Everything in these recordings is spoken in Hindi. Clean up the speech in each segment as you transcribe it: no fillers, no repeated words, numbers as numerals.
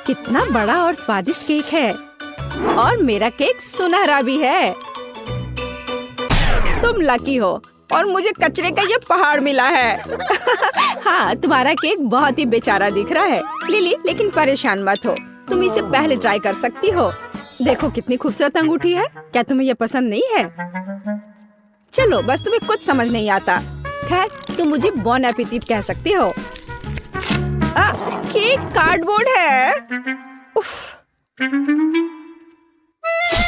कितना बड़ा और स्वादिष्ट केक है और मेरा केक सुनहरा भी है। तुम लकी हो और मुझे कचरे का ये पहाड़ मिला है। हाँ, तुम्हारा केक बहुत ही बेचारा दिख रहा है लिली, लेकिन परेशान मत हो, तुम इसे पहले ट्राई कर सकती हो। देखो कितनी खूबसूरत अंगूठी है, क्या तुम्हें यह पसंद नहीं है? चलो, बस तुम्हें कुछ समझ नहीं आता। खैर, तुम मुझे बॉन एपेटिट कह सकती हो। केक कार्डबोर्ड है। उफ।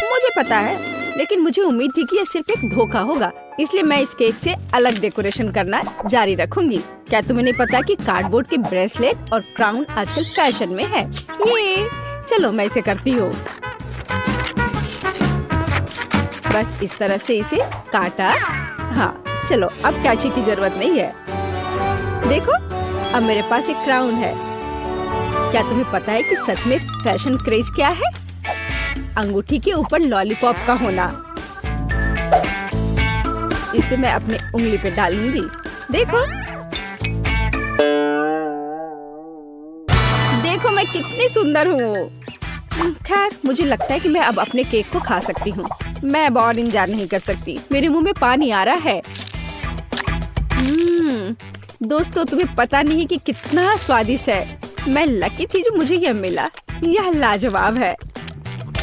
मुझे पता है, लेकिन मुझे उम्मीद थी कि यह सिर्फ एक धोखा होगा, इसलिए मैं इस केक से अलग डेकोरेशन करना जारी रखूंगी। क्या तुम्हें नहीं पता कि कार्डबोर्ड के ब्रेसलेट और क्राउन आजकल फैशन में है? ये चलो, मैं इसे करती हूँ। बस इस तरह से इसे काटा। हाँ, चलो, अब कैची की जरूरत नहीं है। देखो, अब मेरे पास एक क्राउन है। क्या तुम्हें पता है कि सच में फैशन क्रेज क्या है? अंगूठी के ऊपर लॉलीपॉप का होना। इसे मैं अपनी उंगली पे डालूंगी। देखो, देखो मैं कितनी सुंदर हूँ। खैर, मुझे लगता है कि मैं अब अपने केक को खा सकती हूँ। मैं अब और इंतजार नहीं कर सकती, मेरे मुंह में पानी आ रहा है। दोस्तों, तुम्हें पता नहीं कि कितना स्वादिष्ट है। मैं लकी थी जो मुझे यह मिला। यह लाजवाब है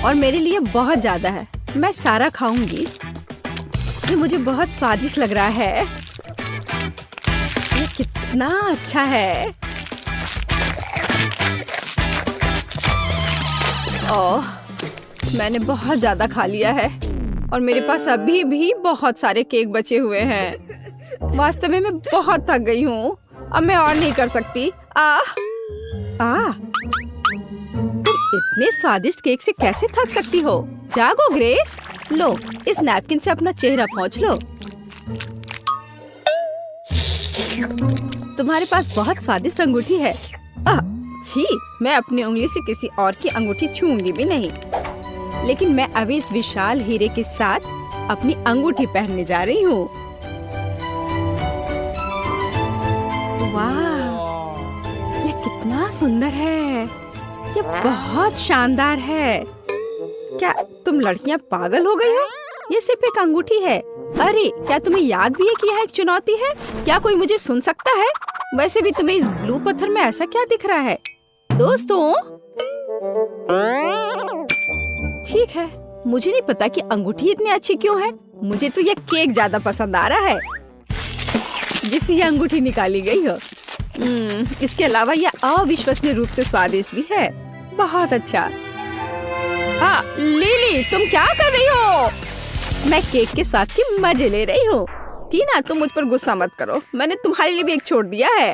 और मेरे लिए बहुत ज्यादा है। मैं सारा खाऊंगी। ये मुझे बहुत स्वादिष्ट लग रहा है। ये कितना अच्छा है। ओह, मैंने बहुत ज्यादा खा लिया है और मेरे पास अभी भी बहुत सारे केक बचे हुए हैं। वास्तव में मैं बहुत थक गई हूँ। अब मैं और नहीं कर सकती। इतने स्वादिष्ट केक से कैसे थक सकती हो? जागो ग्रेस, लो इस नैपकिन से अपना चेहरा पोंछ लो। तुम्हारे पास बहुत स्वादिष्ट अंगूठी है। छी, मैं अपनी उंगली से किसी और की अंगूठी छूंगी भी नहीं। लेकिन मैं अभी इस विशाल हीरे के साथ अपनी अंगूठी पहनने जा रही हूँ। वाह, ये कितना सुंदर है। ये बहुत शानदार है। क्या तुम लड़कियां पागल हो गई हो? ये सिर्फ एक अंगूठी है। अरे, क्या तुम्हें याद भी है कि यह एक चुनौती है? क्या कोई मुझे सुन सकता है? वैसे भी तुम्हें इस ब्लू पत्थर में ऐसा क्या दिख रहा है? दोस्तों, ठीक है, मुझे नहीं पता कि अंगूठी इतनी अच्छी क्यों है। मुझे तो यह केक ज्यादा पसंद आ रहा है जिससे यह अंगूठी निकाली गई हो। इसके अलावा यह अविश्वसनीय रूप से स्वादिष्ट भी है। बहुत अच्छा। लिली, तुम क्या कर रही हो? मैं केक के स्वाद की मजे ले रही हूँ। टीना, तुम मुझ पर गुस्सा मत करो, मैंने तुम्हारे लिए भी एक छोड़ दिया है।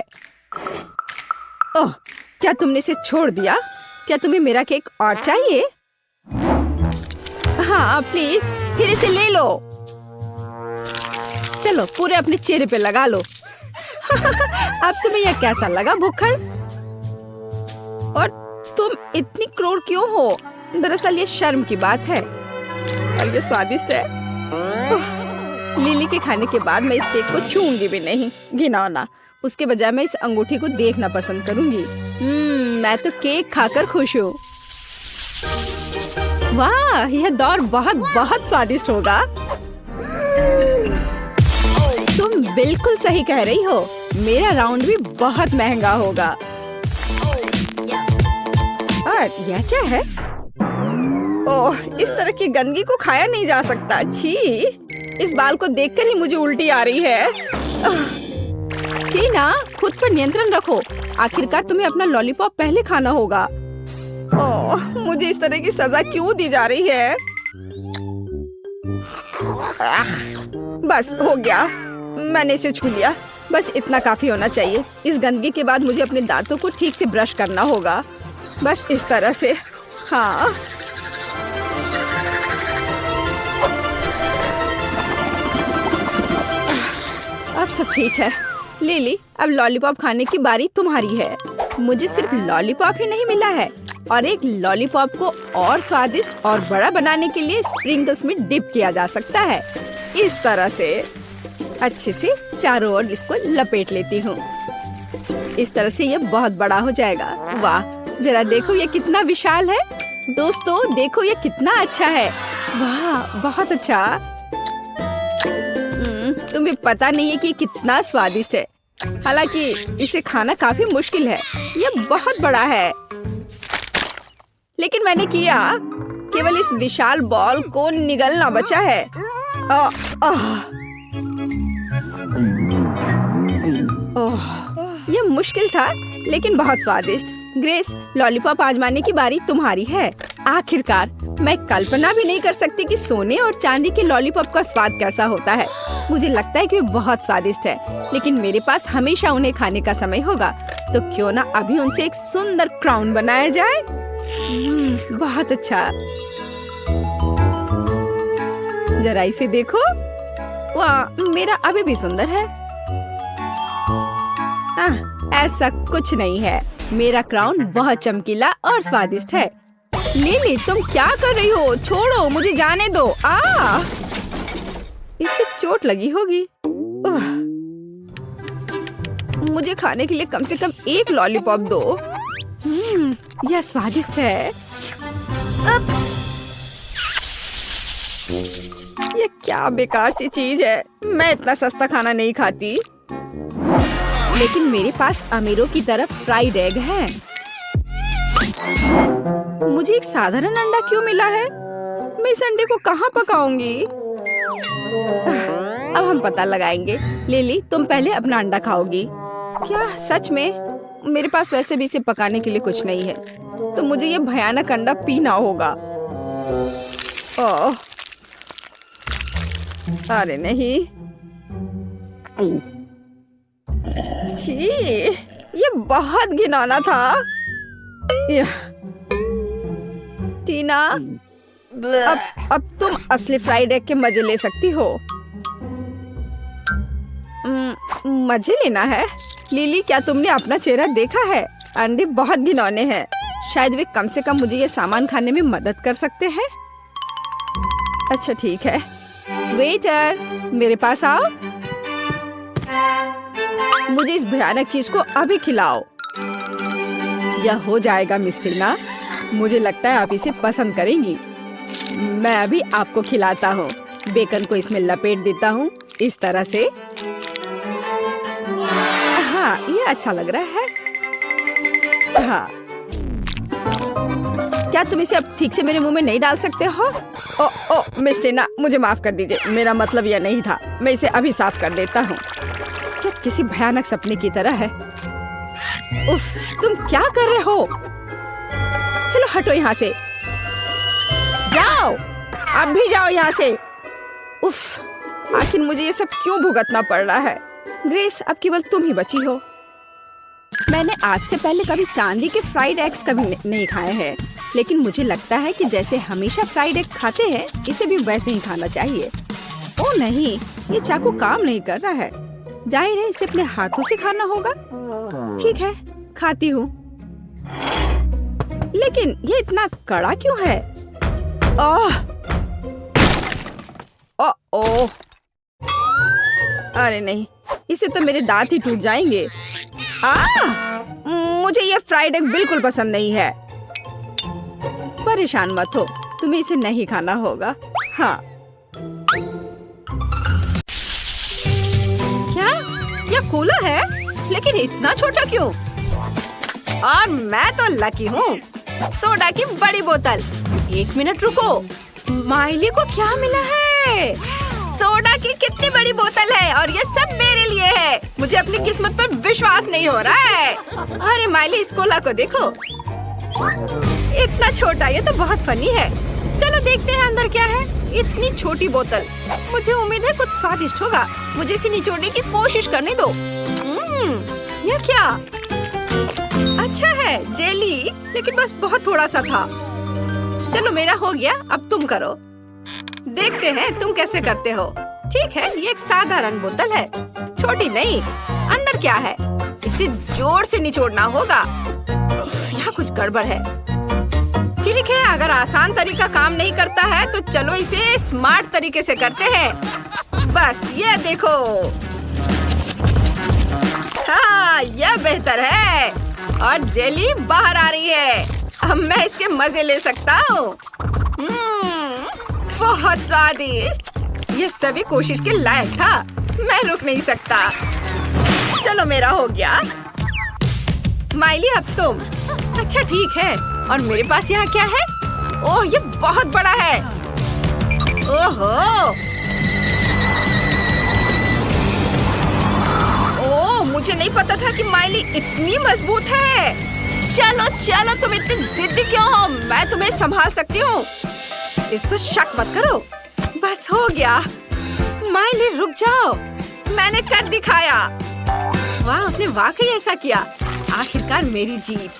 ओह, क्या तुमने इसे छोड़ दिया? क्या तुम्हें मेरा केक और चाहिए? हाँ प्लीज, फिर इसे ले लो। चलो, पूरे अपने चेहरे पे लगा लो। अब तुम्हें यह कैसा लगा भुक्खड़? और तुम इतनी क्रूर क्यों हो? दरअसल ये शर्म की बात है और ये स्वादिष्ट है। लिली के खाने के बाद मैं इस केक को छूंगी भी नहीं। घिनौना। उसके बजाय मैं इस अंगूठी को देखना पसंद करूंगी। मैं तो केक खाकर खुश हूँ। वाह, यह दौर बहुत बहुत स्वादिष्ट होगा। तुम बिल्कुल सही कह रही हो। मेरा राउंड भी बहुत महंगा होगा। और यह क्या है? ओह, इस तरह की गंदगी को खाया नहीं जा सकता। छी, इस बाल को देखकर ही मुझे उल्टी आ रही है। टीना, खुद पर नियंत्रण रखो। आखिरकार तुम्हें अपना लॉलीपॉप पहले खाना होगा। ओह, मुझे इस तरह की सजा क्यों दी जा रही है? बस हो गया, मैंने इसे छू लिया। बस इतना काफी होना चाहिए। इस गंदगी के बाद मुझे अपने दांतों को ठीक से ब्रश करना होगा। बस इस तरह से। हाँ, अब सब ठीक है। लिली, अब लॉलीपॉप खाने की बारी तुम्हारी है। मुझे सिर्फ लॉलीपॉप ही नहीं मिला है और एक लॉलीपॉप को और स्वादिष्ट और बड़ा बनाने के लिए स्प्रिंकल्स में डिप किया जा सकता है। इस तरह से अच्छे से चारों ओर इसको लपेट लेती हूँ। इस तरह से ये बहुत बड़ा हो जाएगा। वाह, जरा देखो ये कितना विशाल है। दोस्तों देखो ये कितना अच्छा है। वाह बहुत अच्छा। तुम्हें पता नहीं है कि ये कितना स्वादिष्ट है। हालांकि इसे खाना काफी मुश्किल है। ये बहुत बड़ा है, लेकिन मैंने किया। केवल इस विशाल बॉल को निगलना बचा है। यह मुश्किल था लेकिन बहुत स्वादिष्ट। ग्रेस, लॉलीपॉप आजमाने की बारी तुम्हारी है। आखिरकार मैं कल्पना भी नहीं कर सकती कि सोने और चांदी के लॉलीपॉप का स्वाद कैसा होता है। मुझे लगता है कि वे बहुत स्वादिष्ट है, लेकिन मेरे पास हमेशा उन्हें खाने का समय होगा। तो क्यों ना अभी उनसे एक सुंदर क्राउन बनाया जाए। बहुत अच्छा। जरा इसे देखो। वाह, मेरा अभी भी सुंदर है। ऐसा कुछ नहीं है। मेरा क्राउन बहुत चमकीला और स्वादिष्ट है। लिली, तुम क्या कर रही हो? छोड़ो, मुझे जाने दो। इससे चोट लगी होगी। मुझे खाने के लिए कम से कम एक लॉलीपॉप दो। यह स्वादिष्ट है। ये क्या बेकार सी चीज है। मैं इतना सस्ता खाना नहीं खाती। लेकिन मेरे पास अमीरों की तरफ फ्राइड एग है। मुझे एक साधारण अंडा क्यों मिला है? मैं इस अंडे को कहाँ पकाऊंगी? अब हम पता लगाएंगे। लिली, तुम पहले अपना अंडा खाओगी। क्या सच में? मेरे पास वैसे भी इसे पकाने के लिए कुछ नहीं है, तो मुझे ये भयानक अंडा पीना होगा। ओह, अरे नहीं। छी, ये बहुत घिनौना था। टीना, अब तुम असली फ्राइड एग के मजे ले सकती हो। मजे लेना है? लिली, क्या तुमने अपना चेहरा देखा है? अंडे बहुत घिनौने हैं। शायद वे कम से कम मुझे ये सामान खाने में मदद कर सकते हैं। अच्छा ठीक है। वेटर, मेरे पास आओ। मुझे इस भयानक चीज को अभी खिलाओ। यह हो जाएगा मिस टीना। मुझे लगता है आप इसे पसंद करेंगी। मैं अभी आपको खिलाता हूँ। बेकन को इसमें लपेट देता हूँ इस तरह से। हाँ, ये अच्छा लग रहा है। हाँ, क्या तुम इसे अब ठीक से मेरे मुंह में नहीं डाल सकते हो? ओ मिस टीना, मुझे माफ कर दीजिए। मेरा मतलब यह नहीं था। मैं इसे अभी साफ कर देता हूँ। क्या किसी भयानक सपने की तरह है। उफ, तुम क्या कर रहे हो? चलो हटो यहाँ से। जाओ, अब भी जाओ यहाँ से। उफ, आखिर मुझे ये सब क्यों भुगतना पड़ रहा है? ग्रेस, अब केवल तुम ही बची हो। मैंने आज से पहले कभी चांदी के फ्राइड एग्स कभी नहीं खाए हैं, लेकिन मुझे लगता है कि जैसे हमेशा फ्राइड एग खाते हैं, इसे भी वैसे ही खाना चाहिए। ओ नहीं, ये चाकू काम नहीं कर रहा है। जाहिर है इसे अपने हाथों से खाना होगा। ठीक है, खाती हूँ। लेकिन ये इतना कड़ा क्यों है? ओह, अरे नहीं, इसे तो मेरे दांत ही टूट जाएंगे। मुझे ये फ्राइड एग बिल्कुल पसंद नहीं है। परेशान मत हो, तुम्हें इसे नहीं खाना होगा। हाँ, क्या यह खुला है? लेकिन इतना छोटा क्यों? और मैं तो लकी हूँ। सोडा की बड़ी बोतल। एक मिनट रुको, माइली को क्या मिला है? सोडा की कितनी बड़ी बोतल है और ये सब मेरे लिए है। मुझे अपनी किस्मत पर विश्वास नहीं हो रहा है। अरे माइली, इस कोला को देखो, इतना छोटा। ये तो बहुत फनी है। चलो देखते हैं अंदर क्या है। इतनी छोटी बोतल, मुझे उम्मीद है कुछ स्वादिष्ट होगा। मुझे इसे निचोड़ने की कोशिश करने दो। यह क्या? अच्छा है, जेली, लेकिन बस बहुत थोड़ा सा था। चलो मेरा हो गया, अब तुम करो। देखते हैं तुम कैसे करते हो। ठीक है, ये एक साधारण बोतल है, छोटी नहीं। अंदर क्या है? इसे जोर से निचोड़ना होगा। यहाँ कुछ गड़बड़ है। ठीक है, अगर आसान तरीका काम नहीं करता है तो चलो इसे स्मार्ट तरीके से करते हैं। बस ये देखो। हाँ, यह बेहतर है। और जेली बाहर आ रही है। अब मैं इसके मजे ले सकता हूँ। बहुत स्वादिष्ट। ये सभी कोशिश के लायक था। मैं रुक नहीं सकता। चलो मेरा हो गया। माइली अब तुम। अच्छा ठीक है। और मेरे पास यहाँ क्या है? ओह ये बहुत बड़ा है। ओहो। ओह मुझे नहीं पता था कि माइली इतनी मजबूत है। चलो चलो तुम इतनी जिद्दी क्यों हो? मैं तुम्हें संभाल सकती हूँ। इस पर शक मत करो। बस हो गया। माइली रुक जाओ। मैंने कर दिखाया। वाह उसने वाकई ऐसा किया। आखिरकार मेरी जीत।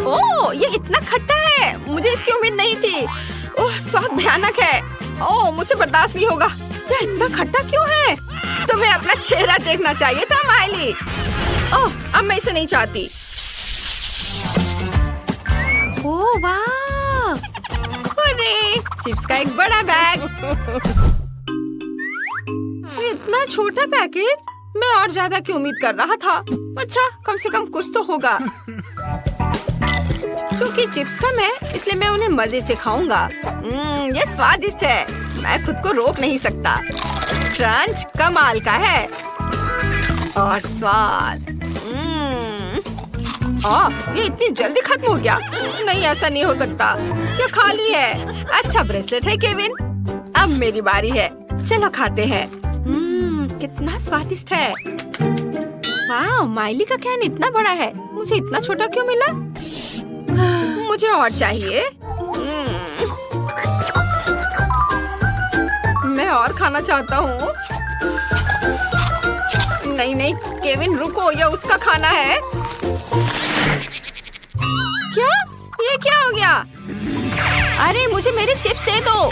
ओह ये इतना खट्टा है। मुझे इसकी उम्मीद नहीं थी। ओह स्वाद भयानक है। ओह मुझे बर्दाश्त नहीं होगा। यह इतना खट्टा क्यों है? तुम्हें अपना चेहरा देखना चाहिए था माइली। ओह अब मैं इसे नहीं चाहती। ओह वाह। अरे चिप्स का एक बड़ा बैग। इतना छोटा पैकेज। मैं और ज्यादा की उम्मीद कर रहा था। अच्छा कम से कम कुछ तो होगा। क्योंकि चिप्स कम है इसलिए मैं उन्हें मजे से खाऊंगा। ये स्वादिष्ट है। मैं खुद को रोक नहीं सकता। क्रंच कमाल का है। और स्वाद। ये इतनी जल्दी खत्म हो गया। नहीं ऐसा नहीं हो सकता। ये खाली है। अच्छा ब्रेसलेट है केविन। अब मेरी बारी है। चलो खाते हैं। कितना स्वादिष्ट है। वाह माइली का कैन इतना बड़ा है। मुझे इतना छोटा क्यों मिला? मुझे और चाहिए। मैं और खाना चाहता हूँ। नहीं नहीं केविन रुको। यह उसका खाना है। क्या? ये क्या हो गया? अरे मुझे मेरे चिप्स दे दो।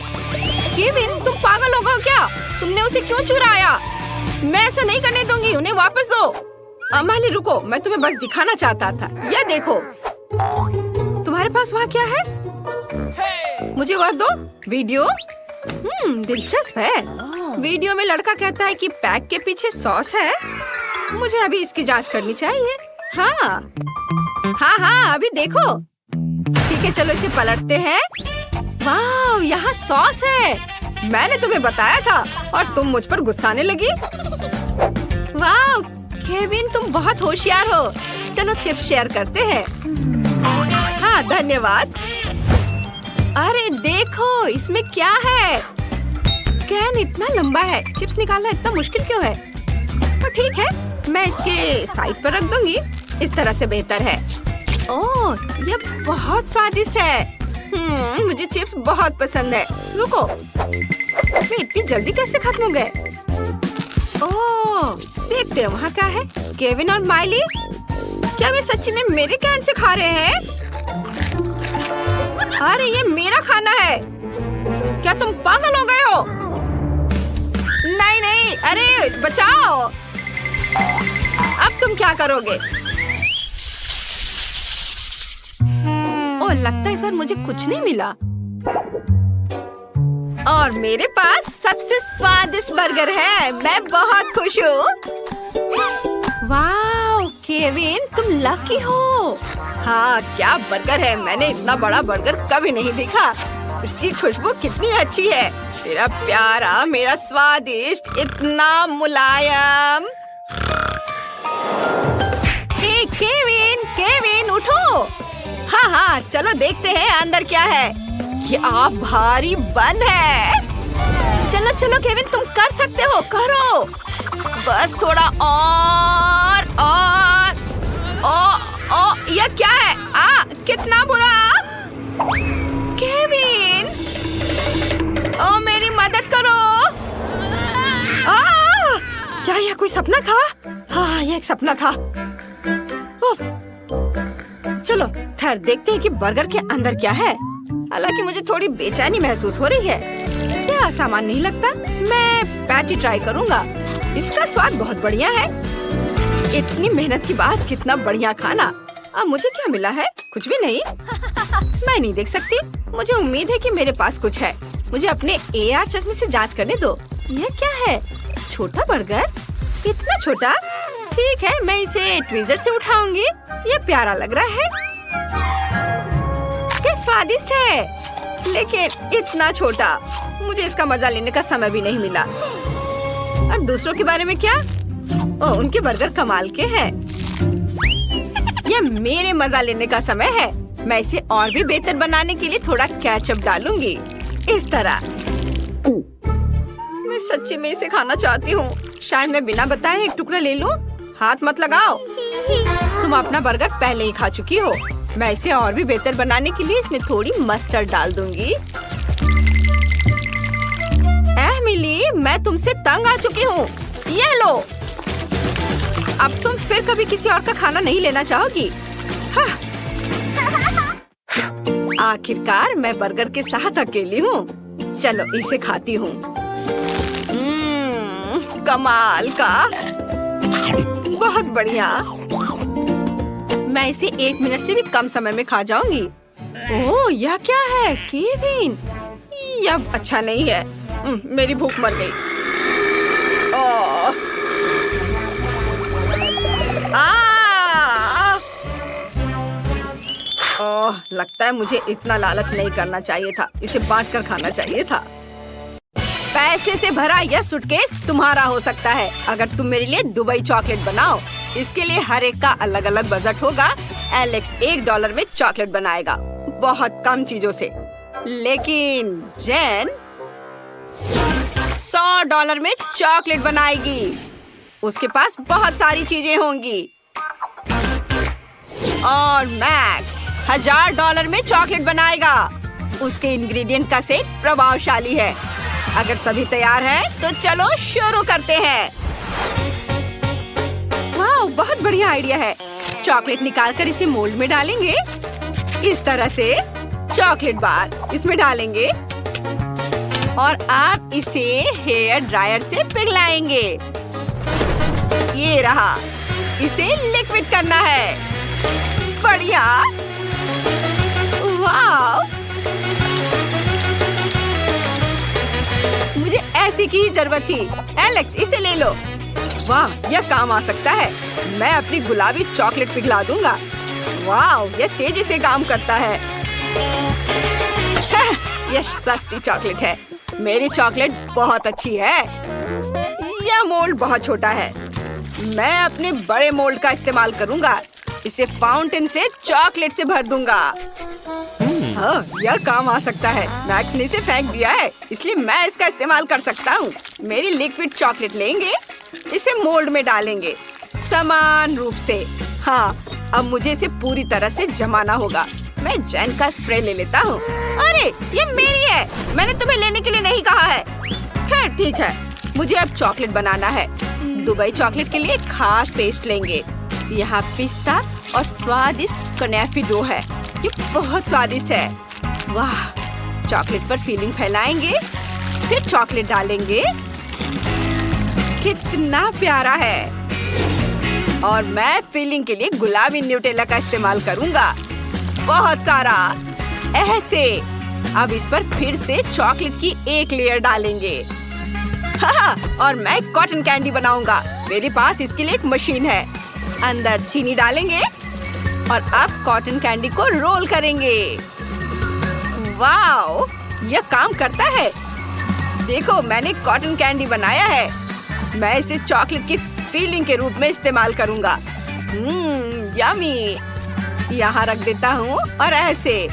केविन तुम पागल हो गए क्या? तुमने उसे क्यों चुराया? मैं ऐसा नहीं करने दूंगी। उन्हें वापस दो। माइली रुको। मैं तुम्हें बस दिखाना चाहता था। यह देखो। तुम्हारे पास वहाँ क्या है? मुझे वह दो। वीडियो। दिलचस्प है। वीडियो में लड़का कहता है कि पैक के पीछे सॉस है। मुझे अभी इसकी जांच करनी चाहिए। हाँ हाँ अभी देखो। ठीक है चलो इसे पलटते हैं। वाह यहाँ सॉस है। मैंने तुम्हें बताया था और तुम मुझ पर गुस्साने लगी। वाह केविन तुम बहुत होशियार हो। चलो चिप्स शेयर करते हैं। हाँ धन्यवाद। अरे देखो इसमें क्या है? कैन इतना लंबा है। चिप्स निकालना इतना मुश्किल क्यों है? तो ठीक है मैं इसके साइड पर रख दूंगी। इस तरह से बेहतर है। ओह ये बहुत स्वादिष्ट है। मुझे चिप्स बहुत पसंद है। रुको वे इतनी जल्दी कैसे खत्म हो गए? ओह देखते हैं वहाँ क्या है। केविन और माइली क्या वे सच्ची में मेरे कैन से खा रहे हैं? अरे ये मेरा खाना है। क्या तुम पागल हो गए हो? नहीं नहीं अरे बचाओ। अब तुम क्या करोगे? ओह लगता है इस बार मुझे कुछ नहीं मिला। और मेरे पास सबसे स्वादिष्ट बर्गर है। मैं बहुत खुश हूँ। वाह केविन तुम लकी हो। हाँ क्या बर्गर है। मैंने इतना बड़ा बर्गर कभी नहीं देखा। इसकी खुशबू कितनी अच्छी है। तेरा प्यारा मेरा स्वादिष्ट इतना मुलायम। हे केविन केविन उठो। हाँ चलो देखते हैं अंदर क्या है। क्या भारी बन है। चलो चलो केविन तुम कर सकते हो। करो बस थोड़ा और यह क्या है? कितना बुरा। केविन ओ मेरी मदद करो। क्या यह कोई सपना था? हाँ यह एक सपना था। चलो खैर देखते हैं कि बर्गर के अंदर क्या है। हालांकि मुझे थोड़ी बेचैनी महसूस हो रही है। क्या सामान नहीं लगता। मैं पैटी ट्राई करूंगा। इसका स्वाद बहुत बढ़िया है। इतनी मेहनत के बाद कितना बढ़िया खाना। अब मुझे क्या मिला है? कुछ भी नहीं। मैं नहीं देख सकती। मुझे उम्मीद है कि मेरे पास कुछ है। मुझे अपने AR चश्मे से जांच करने दो। यह क्या है? छोटा बर्गर? इतना छोटा? ठीक है, मैं इसे ट्विज़र से उठाऊंगी। ये प्यारा लग रहा है। ये स्वादिष्ट है, लेकिन इतना छोटा। मुझे इसका मजा लेने का समय भी नहीं मिला। और दूसरों के बारे में क्या? ओह, उनके बर्गर कमाल के हैं। ये मेरे मजा लेने का समय है। मैं इसे और भी बेहतर बनाने के लिए थोड़ा केचप डालूंगी, इस तरह। मैं सच्ची में इसे खाना चाहती हूँ। शायद मैं बिना बताए एक टुकड़ा ले लूं। हाथ मत लगाओ, तुम अपना बर्गर पहले ही खा चुकी हो। मैं इसे और भी बेहतर बनाने के लिए इसमें थोड़ी मस्टर्ड डाल दूंगी। मिली, मैं तुमसे तंग आ चुकी हूँ। ये लो। अब तुम फिर कभी किसी और का खाना नहीं लेना चाहोगी? हाँ। आखिरकार मैं बर्गर के साथ अकेली हूँ। चलो इसे खाती हूँ। कमाल का, बहुत बढ़िया। मैं इसे 1 मिनट से भी कम समय में खा जाऊंगी। ओह, यह क्या है केविन? यह अच्छा नहीं है। मेरी भूख मर गई। ओह, ओह, लगता है मुझे इतना लालच नहीं करना चाहिए था। इसे बांटकर खाना चाहिए था। पैसे से भरा यह सूटकेस तुम्हारा हो सकता है अगर तुम मेरे लिए दुबई चॉकलेट बनाओ। इसके लिए हर एक का अलग अलग बजट होगा। एलेक्स $1 में चॉकलेट बनाएगा, बहुत कम चीजों से। लेकिन जेन $100 में चॉकलेट बनाएगी। उसके पास बहुत सारी चीजें होंगी। और मैक्स $1000 में चॉकलेट बनाएगा। उसके इंग्रेडिएंट का सेट प्रभावशाली है। अगर सभी तैयार हैं, तो चलो शुरू करते हैं। वाह, बहुत बढ़िया आइडिया है। चॉकलेट निकालकर इसे मोल्ड में डालेंगे। इस तरह से चॉकलेट बार इसमें डालेंगे और आप इसे हेयर ड्रायर से पिघलाएंगे। ये रहा। इसे लिक्विड करना है। बढ़िया। वाह, मुझे ऐसी की ही जरूरत थी। एलेक्स, इसे ले लो। वाह, यह काम आ सकता है। मैं अपनी गुलाबी चॉकलेट पिघला दूंगा। वाह, यह तेजी से काम करता है। यह सस्ती चॉकलेट है। मेरी चॉकलेट बहुत अच्छी है। यह मोल्ड बहुत छोटा है। मैं अपने बड़े मोल्ड का इस्तेमाल करूंगा। इसे फाउंटेन से चॉकलेट से भर दूंगा। हाँ, यह काम आ सकता है। मैक्स ने इसे फेंक दिया है, इसलिए मैं इसका इस्तेमाल कर सकता हूँ। मेरी लिक्विड चॉकलेट लेंगे, इसे मोल्ड में डालेंगे समान रूप से। हाँ, अब मुझे इसे पूरी तरह से जमाना होगा। मैं जेन का स्प्रे ले लेता हूँ। अरे, ये मेरी है। मैंने तुम्हें लेने के लिए नहीं कहा है। खैर ठीक है, मुझे अब चॉकलेट बनाना है। दुबई चॉकलेट के लिए खास पेस्ट लेंगे। यहाँ पिस्ता और स्वादिष्ट कनेफी डो है। ये बहुत स्वादिष्ट है। वाह, चॉकलेट पर फीलिंग फैलाएंगे, फिर चॉकलेट डालेंगे। कितना प्यारा है। और मैं फीलिंग के लिए गुलाबी न्यूटेला का इस्तेमाल करूंगा, बहुत सारा, ऐसे। अब इस पर फिर से चॉकलेट की एक लेयर डालेंगे। हाँ, और मैं कॉटन कैंडी बनाऊंगा। मेरे पास इसके लिए एक मशीन है। अंदर चीनी डालेंगे और अब कॉटन कैंडी को रोल करेंगे। वाओ, यह काम करता है। देखो, मैंने कॉटन कैंडी बनाया है। मैं इसे चॉकलेट की फीलिंग के रूप में इस्तेमाल करूंगा। यमी। यहाँ रख देता हूँ और ऐसे,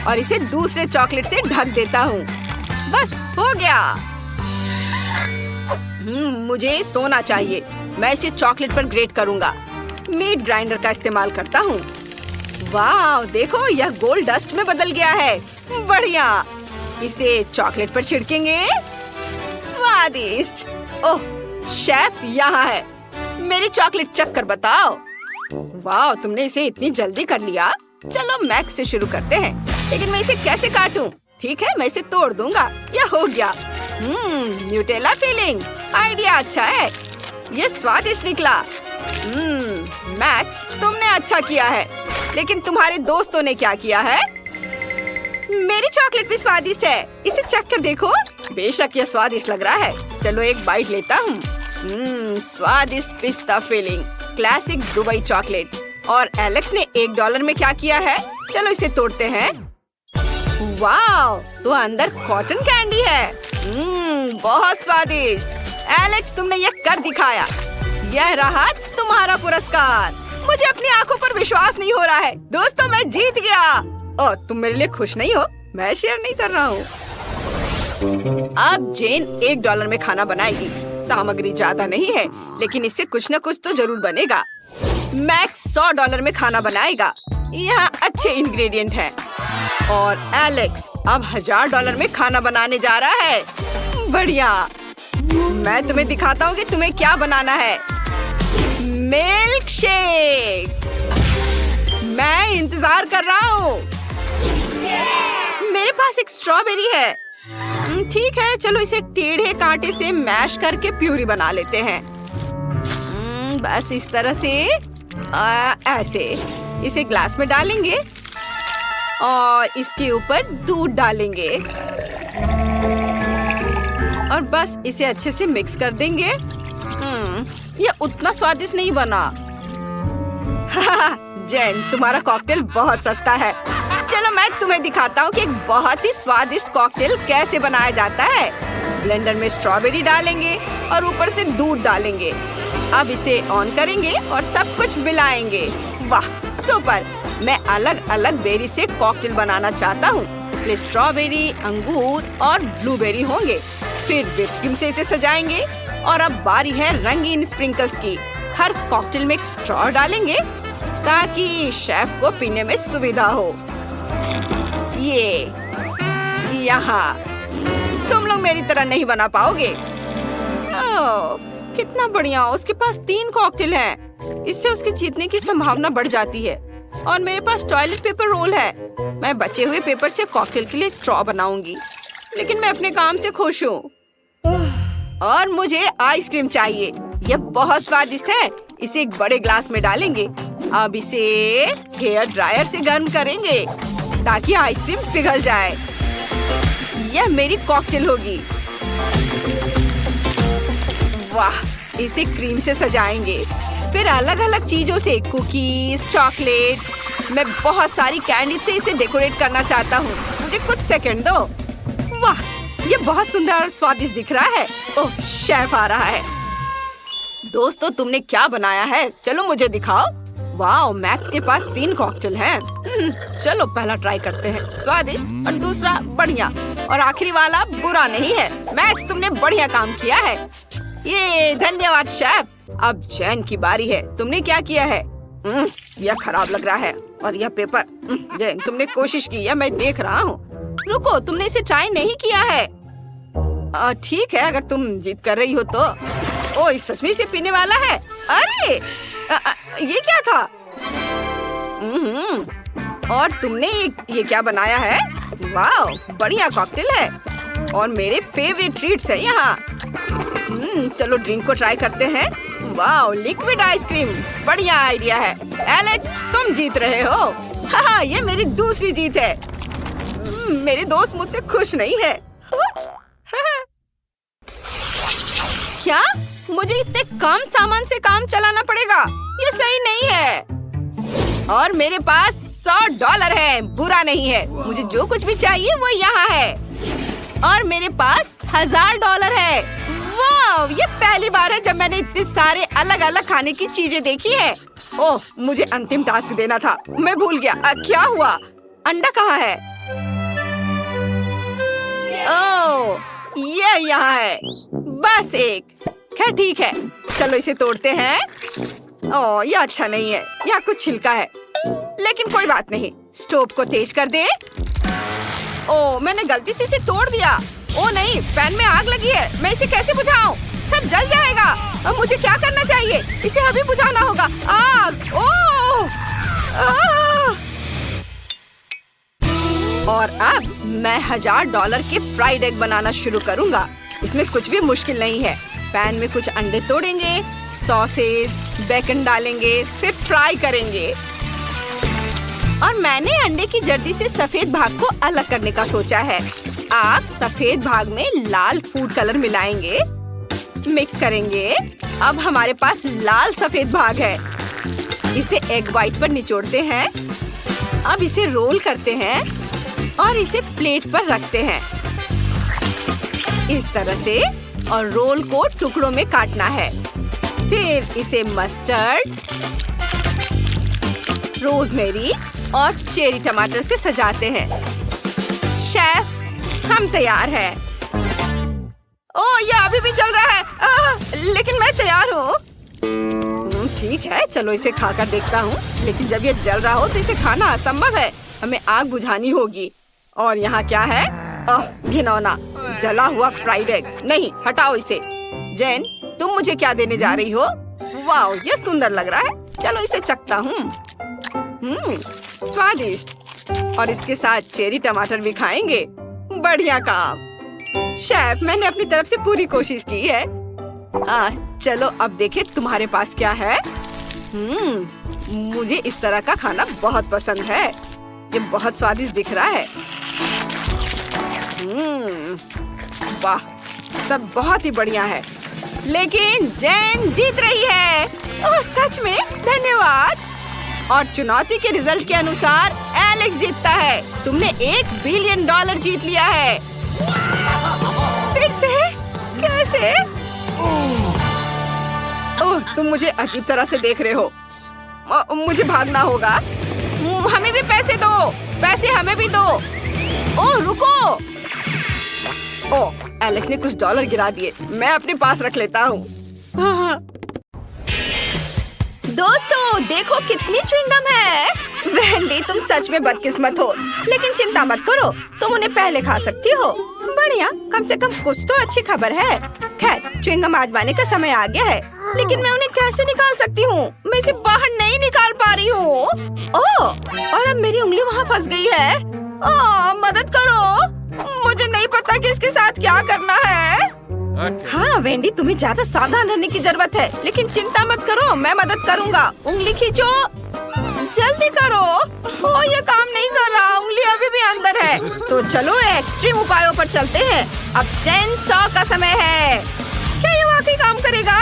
और इसे दूसरे चॉकलेट से ढक देता हूँ। बस हो गया। मुझे सोना चाहिए। मैं इसे चॉकलेट पर ग्रेट करूंगा। मीट ग्राइंडर का इस्तेमाल करता हूँ। वाह, देखो, यह गोल्ड डस्ट में बदल गया है। बढ़िया। इसे चॉकलेट पर छिड़केंगे। स्वादिष्ट। ओह, शेफ यहाँ है। मेरी चॉकलेट चख कर बताओ। वाह, तुमने इसे इतनी जल्दी कर लिया। चलो मैक्स से शुरू करते हैं। लेकिन मैं इसे कैसे काटूं? ठीक है, मैं इसे तोड़ दूंगा। यह हो गया। Nutella feeling. आइडिया अच्छा है। ये स्वादिष्ट निकला। मैक्स, तुमने अच्छा किया है। लेकिन तुम्हारे दोस्तों ने क्या किया है? मेरी चॉकलेट भी स्वादिष्ट है। इसे चख कर देखो। बेशक यह स्वादिष्ट लग रहा है। चलो एक बाइट लेता हूँ। स्वादिष्ट पिस्ता फीलिंग। Classic Dubai chocolate. और एलेक्स ने $1 में क्या किया है? चलो इसे तोड़ते हैं। वाह, तो अंदर कॉटन कैंडी है। बहुत स्वादिष्ट। एलेक्स, तुमने ये कर दिखाया। यह रहा तुम्हारा पुरस्कार। मुझे अपनी आंखों पर विश्वास नहीं हो रहा है। दोस्तों, मैं जीत गया। ओह, तुम मेरे लिए खुश नहीं हो? मैं शेयर नहीं कर रहा हूँ। अब जेन $1 में खाना बनाएगी। सामग्री ज्यादा नहीं है, लेकिन इससे कुछ न कुछ तो जरूर बनेगा। मैक्स $100 में खाना बनाएगा। यहाँ अच्छे इंग्रेडिएंट हैं। और एलेक्स अब $1000 में खाना बनाने जा रहा है। बढ़िया। मैं तुम्हें दिखाता हूँ कि तुम्हें क्या बनाना है। Milk shake. मैं इंतजार कर रहा हूँ। मेरे पास एक स्ट्रॉबेरी है। ठीक है, चलो इसे टेढ़े कांटे से मैश करके प्यूरी बना लेते हैं। बस इस तरह से ऐसे इसे ग्लास में डालेंगे और इसके ऊपर दूध डालेंगे और बस इसे अच्छे से मिक्स कर देंगे। ये उतना स्वादिष्ट नहीं बना। जेन, तुम्हारा कॉकटेल बहुत सस्ता है। चलो मैं तुम्हें दिखाता हूँ कि एक बहुत ही स्वादिष्ट कॉकटेल कैसे बनाया जाता है। ब्लेंडर में स्ट्रॉबेरी डालेंगे और ऊपर से दूध डालेंगे। अब इसे ऑन करेंगे और सब कुछ मिलाएंगे। वाह, सुपर। मैं अलग अलग बेरी से कॉकटेल बनाना चाहता हूँ, इसलिए स्ट्रॉबेरी, अंगूर और ब्लूबेरी होंगे। फिर व्हिप क्रीम से इसे सजाएंगे और अब बारी है रंगीन स्प्रिंकल्स की। हर कॉकटेल में एक स्ट्रॉ डालेंगे ताकि शेफ को पीने में सुविधा हो। ये यहाँ तुम लोग मेरी तरह नहीं बना पाओगे। ओह, कितना बढ़िया। उसके पास 3 कॉकटेल हैं। इससे उसके जीतने की संभावना बढ़ जाती है। और मेरे पास टॉयलेट पेपर रोल है। मैं बचे हुए पेपर से कॉकटेल के लिए स्ट्रॉ बनाऊंगी, लेकिन मैं अपने काम से खुश हूँ। और मुझे आइसक्रीम चाहिए। यह बहुत स्वादिष्ट है। इसे एक बड़े ग्लास में डालेंगे। अब इसे हेयर ड्रायर से गर्म करेंगे ताकि आइसक्रीम पिघल जाए। यह मेरी कॉकटेल होगी। वाह, इसे क्रीम से सजाएंगे। फिर अलग अलग चीजों से, कुकीज, चॉकलेट। मैं बहुत सारी कैंडी से इसे डेकोरेट करना चाहता हूँ। मुझे कुछ सेकंड दो। वाह, ये बहुत सुंदर और स्वादिष्ट दिख रहा है। ओह, शेफ आ रहा है। दोस्तों, तुमने क्या बनाया है? चलो मुझे दिखाओ। वाह, मैक के पास 3 कॉकटेल हैं। चलो पहला ट्राई करते हैं। स्वादिष्ट और दूसरा बढ़िया और आखिरी वाला बुरा नहीं है। मैक्स, तुमने बढ़िया काम किया है। ये धन्यवाद शेफ। अब जेन की बारी है। तुमने क्या किया है? यह खराब लग रहा है। और यह पेपर। जेन, तुमने कोशिश की है, मैं देख रहा हूँ। रुको, तुमने इसे ट्राई नहीं किया है। ठीक है, अगर तुम जीत कर रही हो तो। ओ, इस सच में इसे पीने वाला है। अरे ये क्या था? और तुमने ये क्या बनाया है? वाह, बढ़िया कॉकटेल है और मेरे फेवरेट ट्रीट्स है यहाँ। चलो ड्रिंक को ट्राई करते हैं। वाह, लिक्विड आइसक्रीम, बढ़िया आइडिया है। एलेक्स, तुम जीत रहे हो। हाँ, ये मेरी दूसरी जीत है। मेरे दोस्त मुझसे खुश नहीं है। क्या मुझे इतने कम सामान से काम चलाना पड़ेगा? ये सही नहीं है। और मेरे पास $100 है। बुरा नहीं है। मुझे जो कुछ भी चाहिए वो यहाँ है। और मेरे पास $1000 है। वाह, ये पहली बार है जब मैंने इतने सारे अलग अलग खाने की चीजें देखी है। ओह, मुझे अंतिम टास्क देना था, मैं भूल गया। क्या हुआ? अंडा कहाँ है? ओह, ये यहाँ है। बस एक। खैर ठीक है, चलो इसे तोड़ते हैं। ओह, ये अच्छा नहीं है। यहाँ कुछ छिलका है, लेकिन कोई बात नहीं। स्टोव को तेज कर दे। ओह, मैंने गलती से इसे तोड़ दिया। ओह नहीं, पैन में आग लगी है। मैं इसे कैसे बुझाऊं? सब जल जाएगा। अब मुझे क्या करना चाहिए? इसे अभी बुझाना होगा। आग! ओह! और अब मैं $1000 के फ्राइड एग बनाना शुरू करूंगा। इसमें कुछ भी मुश्किल नहीं है। पैन में कुछ अंडे तोड़ेंगे, सॉसेस, बेकन डालेंगे, फिर फ्राई करेंगे। और मैंने अंडे की जर्दी से सफेद भाग को अलग करने का सोचा है। आप सफेद भाग में लाल फूड कलर मिलाएंगे, मिक्स करेंगे। अब हमारे पास लाल सफेद भाग है। इसे एग व्हाइट पर निचोड़ते हैं। अब इसे रोल करते हैं और इसे प्लेट पर रखते हैं इस तरह से, और रोल को टुकड़ों में काटना है। फिर इसे मस्टर्ड, रोजमेरी और चेरी टमाटर से सजाते हैं। शेफ, हम तैयार हैं। ओह, ये अभी भी जल रहा है। लेकिन मैं तैयार हूँ। ठीक है, चलो इसे खाकर देखता हूँ। लेकिन जब ये जल रहा हो तो इसे खाना असंभव है। हमें आग बुझानी होगी। और यहाँ क्या है? घिनौना जला हुआ फ्राइड एग। नहीं, हटाओ इसे। जेन, तुम मुझे क्या देने जा रही हो? वाह, ये सुंदर लग रहा है। चलो इसे चखता हूँ। स्वादिष्ट। और इसके साथ चेरी टमाटर भी खाएंगे। बढ़िया काम शेफ, मैंने अपनी तरफ से पूरी कोशिश की है। चलो अब देखें तुम्हारे पास क्या है। मुझे इस तरह का खाना बहुत पसंद है। ये बहुत स्वादिष्ट दिख रहा है। वाह, सब बहुत ही बढ़िया है। लेकिन जेन जीत रही है। ओह, सच में? धन्यवाद। और चुनौती के रिजल्ट के अनुसार एलेक्स जीतता है। तुमने $1 बिलियन जीत लिया है। फिर से? कैसे? ओह, तुम मुझे अजीब तरह से देख रहे हो। मुझे भागना होगा। हमें भी पैसे दो। पैसे हमें भी दो। ओह, रुको। ओह, एलेक्स ने कुछ डॉलर गिरा दिए। मैं अपने पास रख लेता हूँ। दोस्तों, देखो कितनी च्युइंगम है। वेंडी, तुम सच में बदकिस्मत हो। लेकिन चिंता मत करो, तुम उन्हें पहले खा सकती हो। बढ़िया, कम से कम कुछ तो अच्छी खबर है। खैर, च्युइंगम आजमाने का समय आ गया है। लेकिन मैं उन्हें कैसे निकाल सकती हूँ? मैं इसे बाहर नहीं निकाल पा रही हूँ। ओह, और अब मेरी उंगली वहाँ फंस गई है। ओह, मदद करो। मुझे नहीं पता कि इसके साथ क्या करना है। हाँ वेंडी, तुम्हें ज्यादा सावधान रहने की जरूरत है। लेकिन चिंता मत करो, मैं मदद करूँगा। उंगली खींचो, जल्दी करो। ओह, ये काम नहीं कर रहा। उंगली अभी भी अंदर है। तो चलो एक्सट्रीम उपायों पर चलते हैं। अब चेन सॉ का समय है। क्या ये वाकई काम करेगा?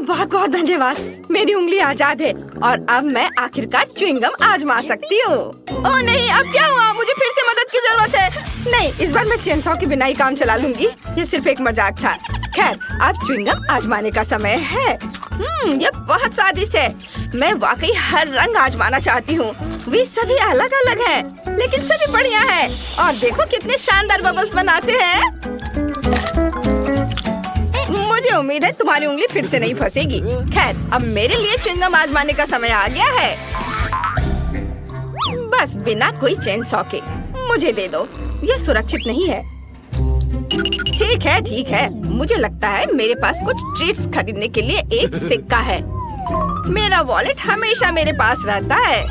बहुत बहुत धन्यवाद। मेरी उंगली आजाद है और अब मैं आखिरकार च्युइंगम आजमा सकती हूँ। ओह नहीं, अब क्या हुआ? मुझे फिर से मदद की जरूरत है। नहीं, इस बार मैं चेन सॉ के बिना ही काम चला लूंगी। ये सिर्फ एक मजाक था। खैर, अब च्युइंगम आजमाने का समय है। ये बहुत स्वादिष्ट है। मैं वाकई हर रंग आजमाना चाहती हूँ। वे सभी अलग अलग हैं, लेकिन सभी बढ़िया है। और देखो कितने शानदार बबल्स बनाते हैं। मुझे उम्मीद है तुम्हारी उंगली फिर से नहीं फंसेगी। खैर, अब मेरे लिए च्युइंगम आजमाने का समय आ गया है। बस बिना कोई चेन सॉ के मुझे दे दो। ये सुरक्षित नहीं है। ठीक है। मुझे लगता है मेरे पास कुछ ट्रीट्स खरीदने के लिए एक सिक्का है। मेरा वॉलेट हमेशा मेरे पास रहता है।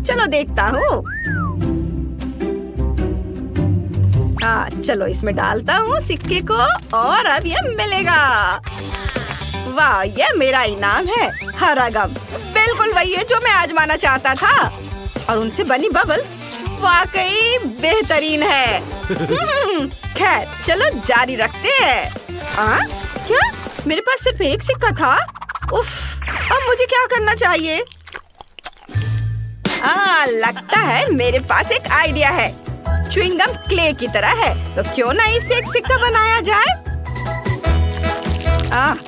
चलो देखता हूँ। चलो इसमें डालता हूँ सिक्के को और अब ये मिलेगा। वाह, ये मेरा इनाम है। हरा गम बिल्कुल वही है जो मैं आजमाना चाहता था। और उनसे बनी बबल्स वाकई बेहतरीन है। खैर, चलो जारी रखते हैं। क्या? मेरे पास सिर्फ एक सिक्का था? उफ, अब मुझे क्या करना चाहिए? लगता है मेरे पास एक आइडिया है। च्युइंगम क्ले की तरह है, तो क्यों ना इससे एक सिक्का बनाया जाए?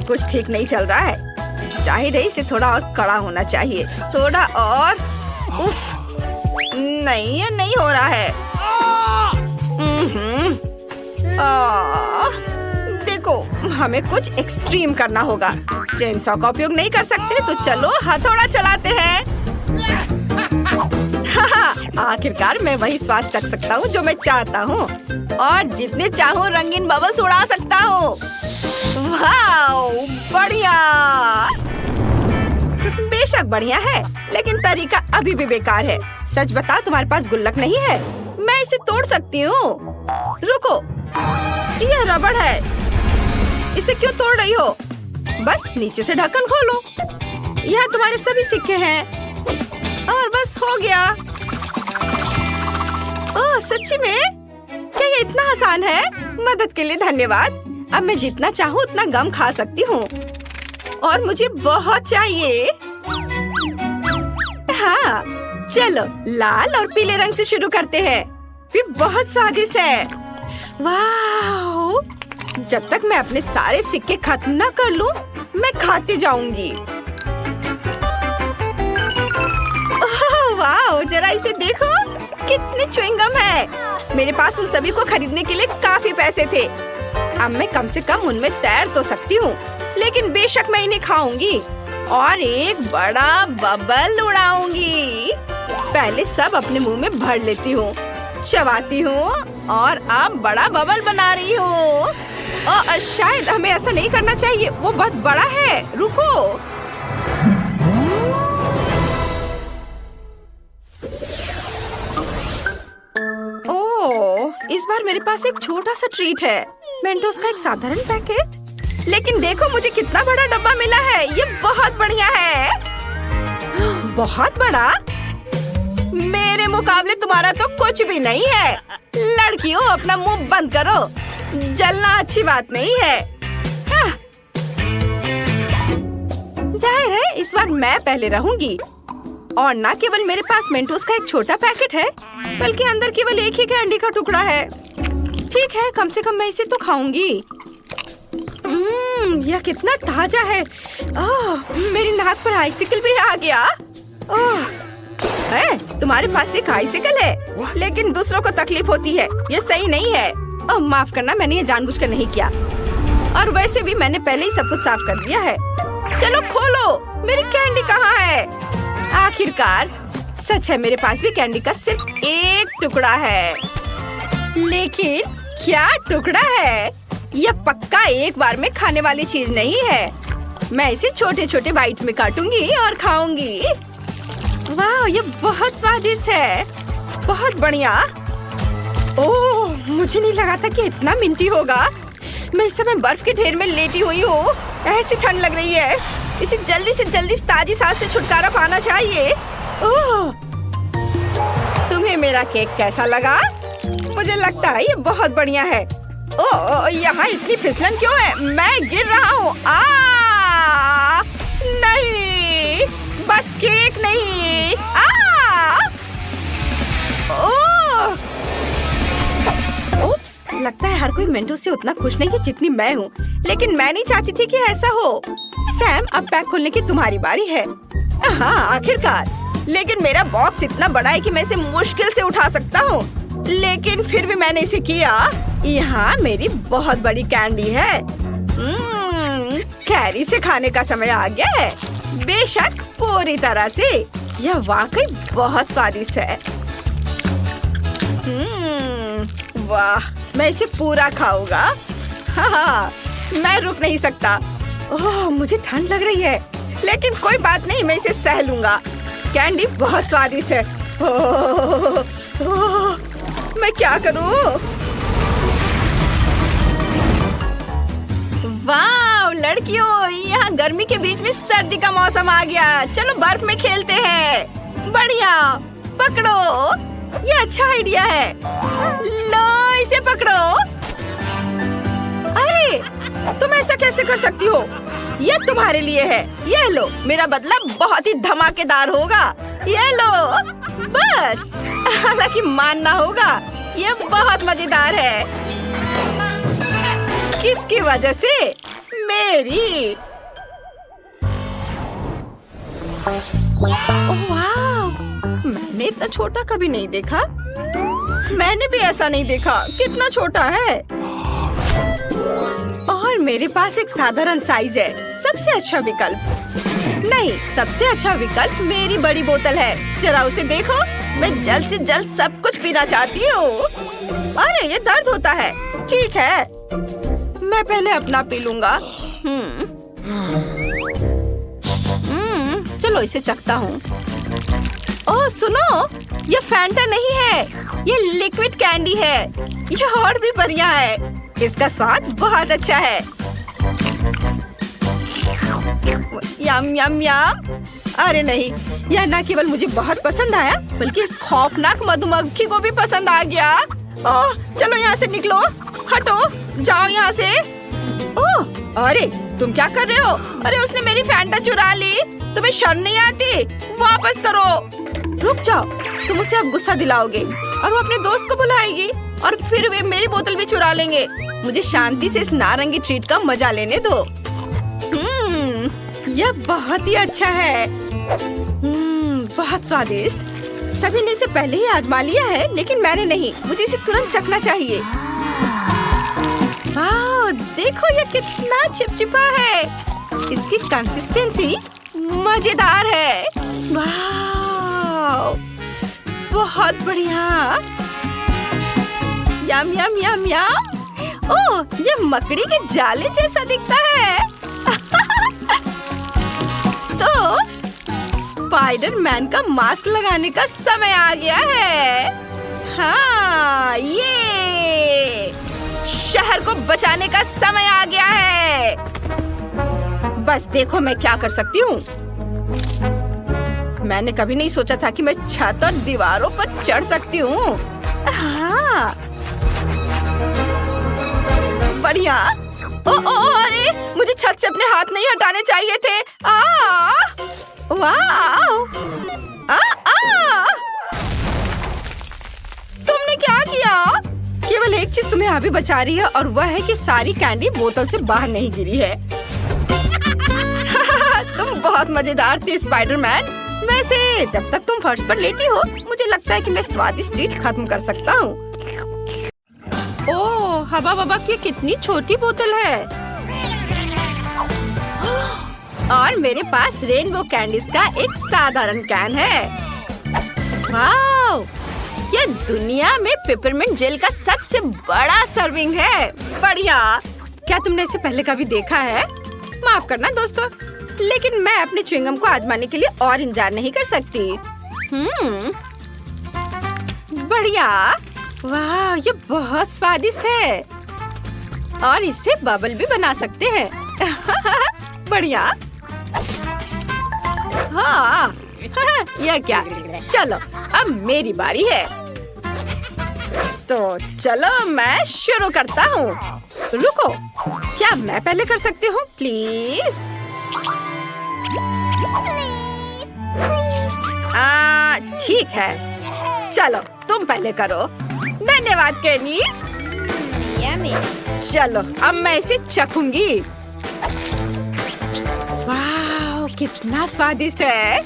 कुछ ठीक नहीं चल रहा है। जाहिर है इसे थोड़ा और कड़ा होना चाहिए। थोड़ा और। उफ, नहीं, ये नहीं हो रहा है। देखो, हमें कुछ एक्सट्रीम करना होगा। चेन सॉ का उपयोग नहीं कर सकते, तो चलो हथौड़ा चलाते हैं। आखिरकार मैं वही स्वाद चख सकता हूँ जो मैं चाहता हूँ और जितने चाहूँ रंगीन बबल्स उड़ा सकता हूँ। वाओ, बढ़िया। बेशक बढ़िया है, लेकिन तरीका अभी भी बेकार है। सच बताओ, तुम्हारे पास गुल्लक नहीं है? मैं इसे तोड़ सकती हूँ। रुको, यह रबड़ है। इसे क्यों तोड़ रही हो? बस नीचे से ढक्कन खोलो। यहाँ तुम्हारे सभी सिक्के हैं और बस हो गया। ओह, सच्ची में? क्या ये इतना आसान है? मदद के लिए धन्यवाद। अब मैं जितना चाहूँ उतना गम खा सकती हूँ और मुझे बहुत चाहिए। हाँ, चलो लाल और पीले रंग से शुरू करते हैं। ये बहुत स्वादिष्ट है। वाह! जब तक मैं अपने सारे सिक्के खत्म ना कर लूं, मैं खाती जाऊंगी। वाह! जरा इसे देखो, कितने च्युइंगम है। मेरे पास उन सभी को खरीदने के लिए काफी पैसे थे। अब मैं कम से कम उनमें तैर तो सकती हूँ, लेकिन बेशक मैं इन्हें खाऊंगी और एक बड़ा बबल उड़ाऊंगी। पहले सब अपने मुंह में भर लेती हूँ, चबाती हूँ और अब बड़ा बबल बना रही हूँ। शायद हमें ऐसा नहीं करना चाहिए, वो बहुत बड़ा है। रुको। ओह, इस बार मेरे पास एक छोटा सा ट्रीट है। मेंटोस का एक साधारण पैकेट। लेकिन देखो मुझे कितना बड़ा डब्बा मिला है। ये बहुत बढ़िया है। बहुत बड़ा? मेरे मुकाबले तुम्हारा तो कुछ भी नहीं है। लड़कियों, अपना मुंह बंद करो। जलना अच्छी बात नहीं है। जाहिर है इस बार मैं पहले रहूंगी। और न केवल मेरे पास मेंटोस का एक छोटा पैकेट है, बल्कि अंदर केवल एक ही कैंडी का टुकड़ा है। ठीक है, कम से कम मैं इसे तो खाऊंगी। यह कितना ताजा है। मेरी नाक पर आइसिकल भी आ गया। है, तुम्हारे पास एक आइसिकल है, लेकिन दूसरों को तकलीफ होती है। ये सही नहीं है। माफ करना, मैंने ये जानबूझकर नहीं किया। और वैसे भी मैंने पहले ही सब कुछ साफ कर दिया है। चलो खोलो, मेरी कैंडी कहाँ है? आखिरकार, सच है, मेरे पास भी कैंडी का सिर्फ एक टुकड़ा है। लेकिन क्या टुकड़ा है? यह पक्का एक बार में खाने वाली चीज नहीं है। मैं इसे छोटे छोटे बाइट में काटूंगी और खाऊंगी। वाह, ये बहुत स्वादिष्ट है। बहुत बढ़िया। ओह, मुझे नहीं लगा था कि इतना मिंटी होगा। मैं इस समय बर्फ के ढेर में लेटी हुई हूँ। ऐसी ठंड लग रही है। इसे जल्दी से जल्दी ताजी सांस से छुटकारा पाना चाहिए। ओह, तुम्हें मेरा केक कैसा लगा? मुझे लगता है ये बहुत बढ़िया है। ओह, यहाँ इतनी फिसलन क्यों है? मैं गिर रहा हूँ। नहीं, बस केक नहीं। ओप्स, लगता है हर कोई मेंटोस से उतना खुश नहीं है जितनी मैं हूँ। लेकिन मैं नहीं चाहती थी कि ऐसा हो। सैम, अब पैक खोलने की तुम्हारी बारी है। हाँ, आखिरकार। लेकिन मेरा बॉक्स इतना बड़ा है कि मैं इसे मुश्किल से उठा सकता हूँ। लेकिन फिर भी मैंने इसे किया। यहाँ मेरी बहुत बड़ी कैंडी है। कैरी से खाने का समय आ गया है। बेशक, पूरी तरह से। यह वाकई बहुत स्वादिष्ट है। वाह, मैं इसे पूरा खाऊंगा। हाँ, मैं रुक नहीं सकता। ओह, मुझे ठंड लग रही है, लेकिन कोई बात नहीं, मैं इसे सह लूंगा। कैंडी बहुत स्वादिष्ट है। मैं क्या करूं? वाह लड़कियों, यहाँ गर्मी के बीच में सर्दी का मौसम आ गया। चलो बर्फ में खेलते हैं। बढ़िया, पकड़ो। ये अच्छा आइडिया है। लो, इसे पकड़ो। अरे, तुम ऐसा कैसे कर सकती हो? ये तुम्हारे लिए है। ये लो, मेरा बदला बहुत ही धमाकेदार होगा। ये लो, बस। हालांकि मानना होगा, ये बहुत मजेदार है। किसकी वजह से? मेरी। ओह वाह, मैंने इतना छोटा कभी नहीं देखा। मैंने भी ऐसा नहीं देखा। कितना छोटा है। और मेरे पास एक साधारण साइज है। सबसे अच्छा विकल्प नहीं, सबसे अच्छा विकल्प मेरी बड़ी बोतल है। जरा उसे देखो। मैं जल्द से जल्द सब कुछ पीना चाहती हूँ। अरे, ये दर्द होता है। ठीक है, मैं पहले अपना पी लूंगा। चलो इसे चखता हूँ। ओह सुनो, ये फैंटा नहीं है, ये लिक्विड कैंडी है। ये और भी बढ़िया है। इसका स्वाद बहुत अच्छा है। यम यम यम। अरे नहीं, यह न केवल मुझे बहुत पसंद आया, बल्कि इस खौफनाक मधुमक्खी को भी पसंद आ गया। ओह, चलो यहाँ से निकलो। हटो, जाओ यहाँ से। ओह, अरे तुम क्या कर रहे हो? अरे उसने मेरी फैंटा चुरा ली। तुम्हें शर्म नहीं आती? वापस करो। रुक जाओ, तुम उसे अब गुस्सा दिलाओगे और वो अपने दोस्त को बुलाएगी और फिर वे मेरी बोतल भी चुरा लेंगे। मुझे शांति से इस नारंगी ट्रीट का मजा लेने दो। यह बहुत ही अच्छा है। बहुत स्वादिष्ट। सभी ने इसे पहले ही आजमा लिया है, लेकिन मैंने नहीं। मुझे इसे तुरंत चखना चाहिए। वाह, देखो ये कितना चिपचिपा है। इसकी कंसिस्टेंसी मजेदार है। वाह, बहुत बढ़िया। यम यम यम यम। ओह, ये मकड़ी के जाले जैसा दिखता है। तो स्पाइडरमैन का मास्क लगाने का समय आ गया है। हाँ, ये शहर को बचाने का समय आ गया है। बस देखो मैं क्या कर सकती हूँ। मैंने कभी नहीं सोचा था कि मैं छत और दीवारों पर चढ़ सकती हूँ। हाँ, बढ़िया। अरे मुझे छत से अपने हाथ नहीं हटाने चाहिए थे। वाह! तुमने क्या किया? केवल एक चीज तुम्हें अभी बचा रही है और वह है कि सारी कैंडी बोतल से बाहर नहीं गिरी है। तुम बहुत मजेदार थी स्पाइडरमैन। वैसे जब तक तुम फर्श पर लेटी हो, मुझे लगता है कि मैं स्वादिष्ट ट्रीट खत्म कर सकता हूँ। ओह, हवा बबा की कितनी छोटी बोतल है। और मेरे पास रेनबो कैंडीज का एक साधारण कैन है। वाह, यह दुनिया में पेपरमिंट जेल का सबसे बड़ा सर्विंग है। बढ़िया। क्या तुमने इसे पहले कभी देखा है? माफ करना दोस्तों, लेकिन मैं अपने च्युइंगम को आजमाने के लिए और इंतजार नहीं कर सकती। बढ़िया। वाह, ये बहुत स्वादिष्ट है और इससे बबल भी बना सकते हैं। बढ़िया। हाँ, यह क्या? चलो अब मेरी बारी है। तो चलो मैं शुरू करता हूँ। रुको, क्या मैं पहले कर सकती हूँ प्लीज? ठीक है, चलो तुम पहले करो। धन्यवाद केनी। चलो अब मैं इसे चखूंगी। वाह, कितना स्वादिष्ट है।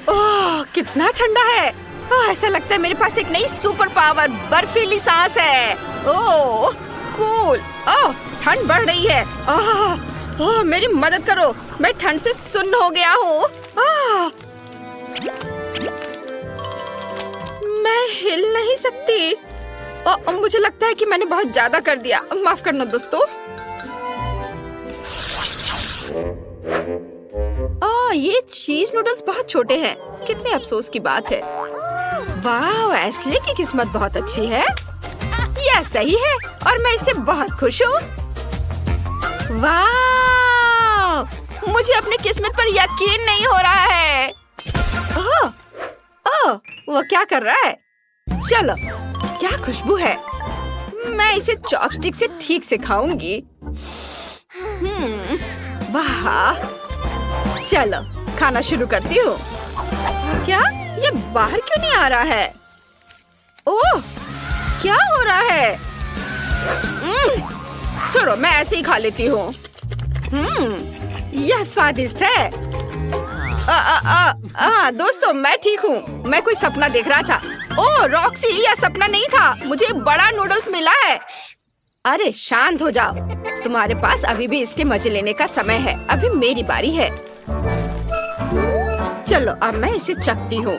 ओह, कितना ठंडा है। ओह, ऐसा लगता है मेरे पास एक नई सुपर पावर बर्फीली सांस है। ओह कूल। ओह, ठंड बढ़ रही है। ओह, मेरी मदद करो, मैं ठंड से सुन्न हो गया हूँ। मैं हिल नहीं सकती। मुझे लगता है कि मैंने बहुत ज्यादा कर दिया। माफ करना दोस्तों। ये चीज नूडल्स बहुत छोटे हैं। कितने अफसोस की बात है। वाह, एस्ले की किस्मत बहुत अच्छी है। यह सही है और मैं इससे बहुत खुश हूँ। वाह, मुझे अपनी किस्मत पर यकीन नहीं हो रहा है। ओह, वो क्या कर रहा है? चलो, क्या खुशबू है। मैं इसे चॉपस्टिक से ठीक से खाऊंगी। वाह, चलो खाना शुरू करती हूँ। क्या ये बाहर क्यों नहीं आ रहा है? ओह, क्या हो रहा है? छोड़ो, मैं ऐसे ही खा लेती हूँ। यह स्वादिष्ट है। दोस्तों, मैं ठीक हूँ। मैं कोई सपना देख रहा था। ओह रॉक्सी, यह सपना नहीं था। मुझे एक बड़ा नूडल्स मिला है। अरे शांत हो जाओ। तुम्हारे पास अभी भी इसके मजे लेने का समय है। अभी मेरी बारी है। चलो अब मैं इसे चखती हूँ।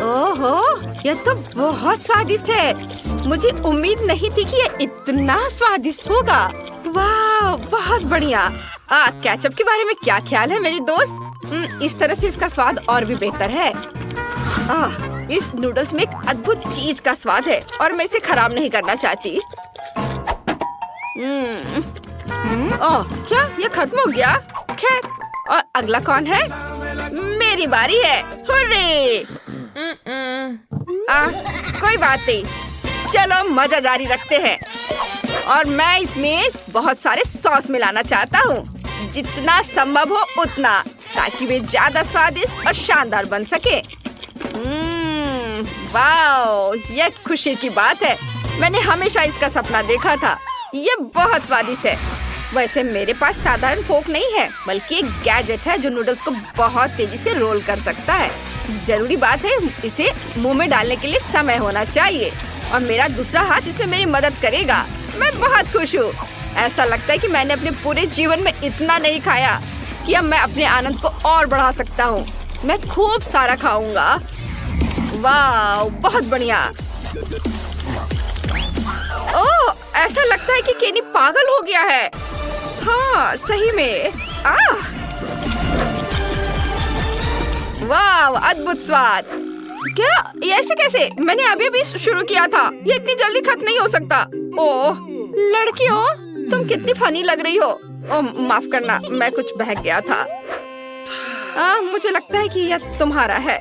ओहो, यह तो बहुत स्वादिष्ट है। मुझे उम्मीद नहीं थी कि यह इतना स्वादिष्ट होगा। वाह, बहुत बढ़िया। केचप के बारे में क्या ख्याल है मेरी दोस्त? इस तरह से इसका स्वाद और भी बेहतर है। इस नूडल्स में एक अद्भुत चीज का स्वाद है और मैं इसे खराब नहीं करना चाहती। क्या ये खत्म हो गया? खैर, और अगला कौन है? मेरी बारी है। हुर्रे! कोई बात नहीं। चलो मजा जारी रखते हैं। और मैं इसमें बहुत सारे सॉस मिलाना चाहता हूँ, जितना संभव हो उतना, ताकि वे ज्यादा स्वादिष्ट और शानदार बन सके। वाओ, ये खुशी की बात है। मैंने हमेशा इसका सपना देखा था। ये बहुत स्वादिष्ट है। वैसे मेरे पास साधारण फोक नहीं है, बल्कि एक गैजेट है जो नूडल्स को बहुत तेजी से रोल कर सकता है। जरूरी बात है इसे मुंह में डालने के लिए समय होना चाहिए, और मेरा दूसरा हाथ इसमें मेरी मदद करेगा। मैं बहुत खुश हूँ। ऐसा लगता है कि मैंने अपने पूरे जीवन में इतना नहीं खाया कि अब मैं अपने आनंद को और बढ़ा सकता हूँ। मैं खूब सारा खाऊंगा। वाह, बहुत बढ़िया। ओह, ऐसा लगता है कि केनी पागल हो गया है। हाँ, सही में। वाह, अद्भुत स्वाद। क्या ये ऐसे कैसे? मैंने अभी शुरू किया था। ये इतनी जल्दी खत्म नहीं हो सकता। ओह लड़कियों, तुम कितनी फनी लग रही हो। ओह माफ करना, मैं कुछ बहक गया था। मुझे लगता है कि यह तुम्हारा है।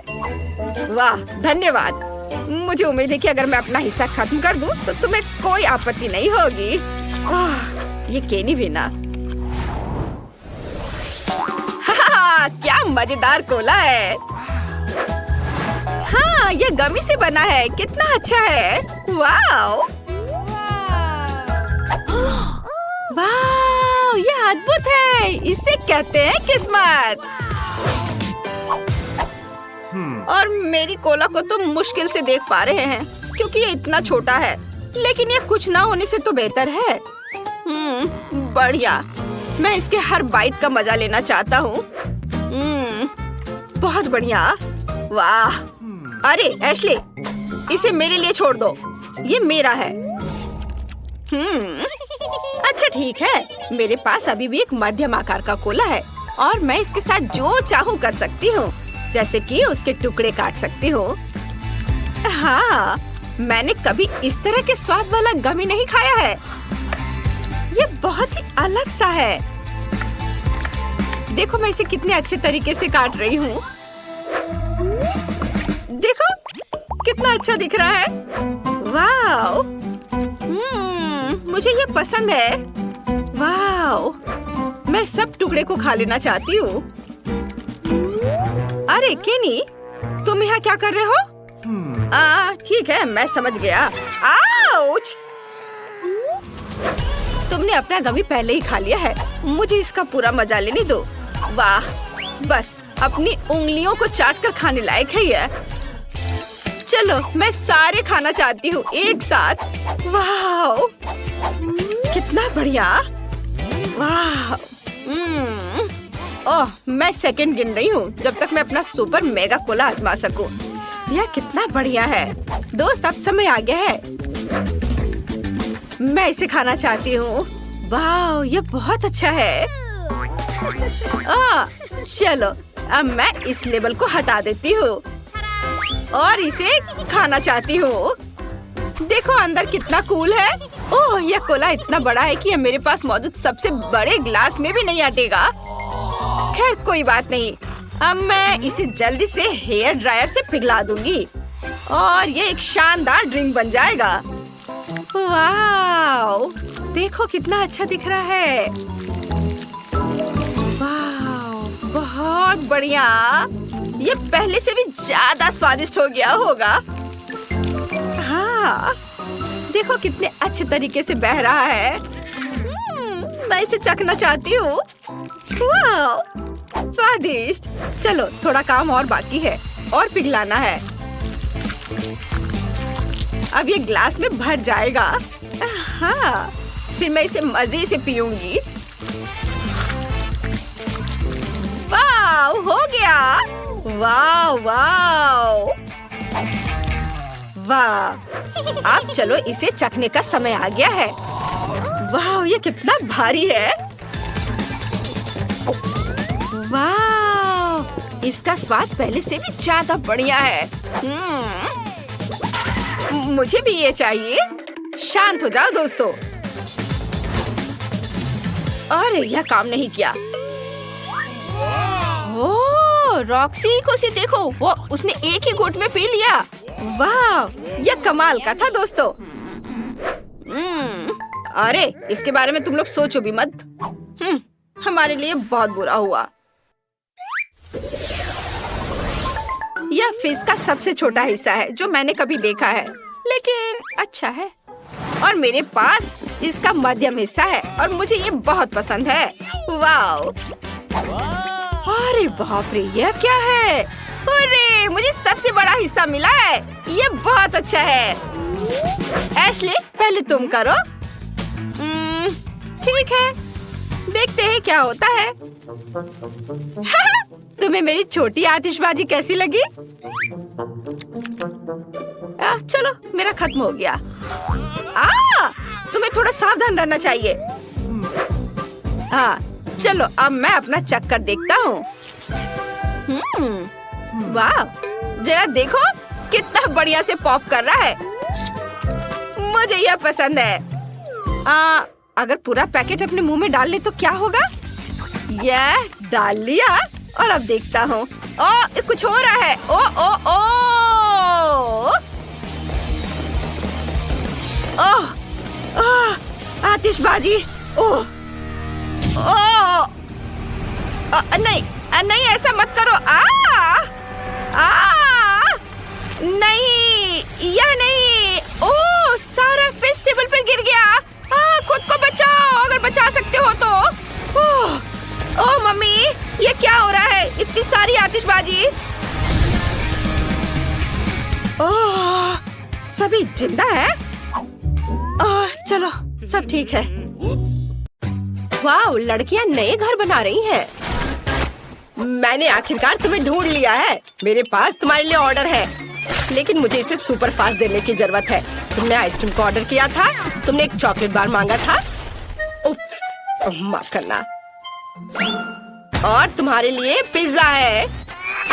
वाह, धन्यवाद। मुझे उम्मीद है कि अगर मैं अपना हिस्सा खत्म कर दूं, तो तुम्हें कोई आपत्ति नहीं होगी। ये केनी भी ना। क्या मजेदार कोला है। हाँ, ये गमी से बना है। कितना अच्छा है। वाओ, वाह, ये अद्भुत है। इसे कहते हैं किस्मत। और मेरी कोला को तो मुश्किल से देख पा रहे हैं, क्योंकि ये इतना छोटा है। लेकिन ये कुछ ना होने से तो बेहतर है। बढ़िया। मैं इसके हर बाइट का मजा लेना चाहता हूँ। बहुत बढ़िया। वाह। अरे एशली, इसे मेरे लिए छोड़ दो। ये मेरा है। अच्छा ठीक है। मेरे पास अभी भी एक मध्यम आकार का कोला है, और मैं इसके साथ जो चाहूँ कर सकती हूँ, जैसे कि उसके टुकड़े काट सकती हूँ। हाँ, मैंने कभी इस तरह के स्वाद वाला गमी नहीं खाया है। ये बहुत ही अलग सा है। देखो मैं इसे कितने अच्छे तरीके से काट रही हूँ। देखो कितना अच्छा दिख रहा है। वाओ, मुझे ये पसंद है। वाओ, मैं सब टुकड़े को खा लेना चाहती हूँ। अरे केनी, तुम यहाँ क्या कर रहे हो? ठीक है, मैं समझ गया। आउच! तुमने अपना गमी पहले ही खा लिया है। मुझे इसका पूरा मजा लेने दो। वाह, बस अपनी उंगलियों को चाट कर खाने लायक है ये। चलो, मैं सारे खाना चाहती हूँ एक साथ। वाह, कितना बढ़िया। वाह। ओह, मैं सेकंड गिन रही हूँ जब तक मैं अपना सुपर मेगा कोला आजमा सकूं। यह कितना बढ़िया है। दोस्त, अब समय आ गया है। मैं इसे खाना चाहती हूँ। वाह, ये बहुत अच्छा है। चलो, अब मैं इस लेबल को हटा देती हूँ और इसे खाना चाहती हूँ। देखो अंदर कितना कूल है। ओह, यह कोला इतना बड़ा है कि यह मेरे पास मौजूद सबसे बड़े ग्लास में भी नहीं अटेगा। खैर कोई बात नहीं। अब मैं इसे जल्दी से हेयर ड्रायर से पिघला दूंगी और ये एक शानदार ड्रिंक बन जाएगा। वाओ, देखो कितना अच्छा दिख रहा है। वाओ, बहुत बढ़िया। ये पहले से भी ज्यादा स्वादिष्ट हो गया होगा। हाँ, देखो कितने अच्छे तरीके से बह रहा है। मैं इसे चखना चाहती हूँ। वाओ, स्वादिष्ट। चलो, थोड़ा काम और बाकी है और पिघलाना है। अब ये ग्लास में भर जाएगा। हाँ, फिर मैं इसे मजे से पीऊंगी। वाह, हो गया। वाह वाह वाह। अब चलो, इसे चखने का समय आ गया है। वाह, ये कितना भारी है। वाह, इसका स्वाद पहले से भी ज्यादा बढ़िया है। मुझे भी ये चाहिए। शांत हो जाओ दोस्तों। अरे, यह काम नहीं किया। ओह, रॉक्सी को से देखो, वो उसने एक ही घूंट में पी लिया। वाह, यह कमाल का था दोस्तों। अरे इसके बारे में तुम लोग सोचो भी मत। हमारे लिए बहुत बुरा हुआ। यह फिश का सबसे छोटा हिस्सा है जो मैंने कभी देखा है, लेकिन अच्छा है। और मेरे पास इसका मध्यम हिस्सा है और मुझे ये बहुत पसंद है। वाओ! अरे बाप रे, यह क्या है? अरे मुझे सबसे बड़ा हिस्सा मिला है। ये बहुत अच्छा है। एशली, पहले तुम करो। ठीक है, देखते हैं क्या होता है। तुम्हें मेरी छोटी आतिशबाजी कैसी लगी? चलो, मेरा खत्म हो गया। तुम्हें थोड़ा सावधान रहना चाहिए। हाँ, चलो अब मैं अपना चक्कर देखता हूँ। वाह, जरा देखो कितना बढ़िया से पॉप कर रहा है। मुझे यह पसंद है। अगर पूरा पैकेट अपने मुंह में डाल ले तो क्या होगा? यह डाल लिया और अब देखता हूँ। कुछ हो रहा है। आतिशबाजी। नहीं नहीं, ऐसा मत करो। नहीं, यह नहीं। सारा फिश टेबल पर गिर गया। खुद को बचाओ अगर बचा सकते हो तो। मम्मी, ये क्या हो रहा है? इतनी सारी आतिशबाजी। सभी जिंदा है? चलो, सब ठीक है। वाह, लड़कियां नए घर बना रही हैं। मैंने आखिरकार तुम्हें ढूंढ लिया है। मेरे पास तुम्हारे लिए ऑर्डर है, लेकिन मुझे इसे सुपर फास्ट देने की जरूरत है। तुमने आइसक्रीम को ऑर्डर किया था, तुमने एक चॉकलेट बार मांगा था। माफ करना। और तुम्हारे लिए पिज्जा है।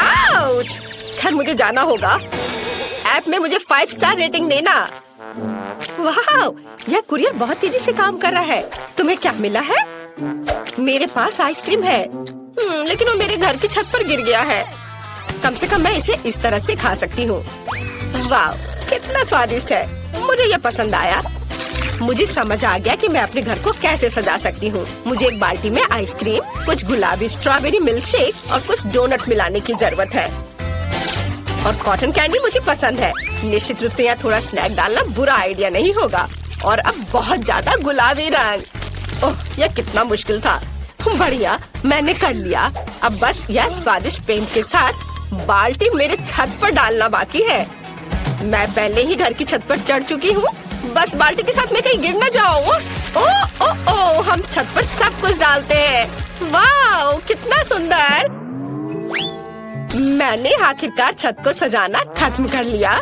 आउच! खैर, मुझे जाना होगा। ऐप में मुझे 5 स्टार रेटिंग देना। वाह, यह कुरियर बहुत तेजी से काम कर रहा है। तुम्हें क्या मिला है? मेरे पास आइसक्रीम है, लेकिन वो मेरे घर की छत पर गिर गया है। कम से कम मैं इसे इस तरह से खा सकती हूँ। वाह, कितना स्वादिष्ट है। मुझे यह पसंद आया। मुझे समझ आ गया कि मैं अपने घर को कैसे सजा सकती हूँ। मुझे एक बाल्टी में आइसक्रीम, कुछ गुलाबी स्ट्रॉबेरी मिल्क शेक और कुछ डोनट्स मिलाने की जरूरत है। और कॉटन कैंडी मुझे पसंद है। निश्चित रूप से यहाँ थोड़ा स्नैक डालना बुरा आइडिया नहीं होगा। और अब बहुत ज्यादा गुलाबी रंग। ओह, यह कितना मुश्किल था। बढ़िया, मैंने कर लिया। अब बस यह स्वादिष्ट पेंट के साथ बाल्टी मेरे छत पर डालना बाकी है। मैं पहले ही घर की छत पर चढ़ चुकी हूँ। बस बाल्टी के साथ मैं कहीं गिर न जाऊँ। हम छत पर सब कुछ डालते हैं। वाह, कितना सुंदर। मैंने आखिरकार छत को सजाना खत्म कर लिया।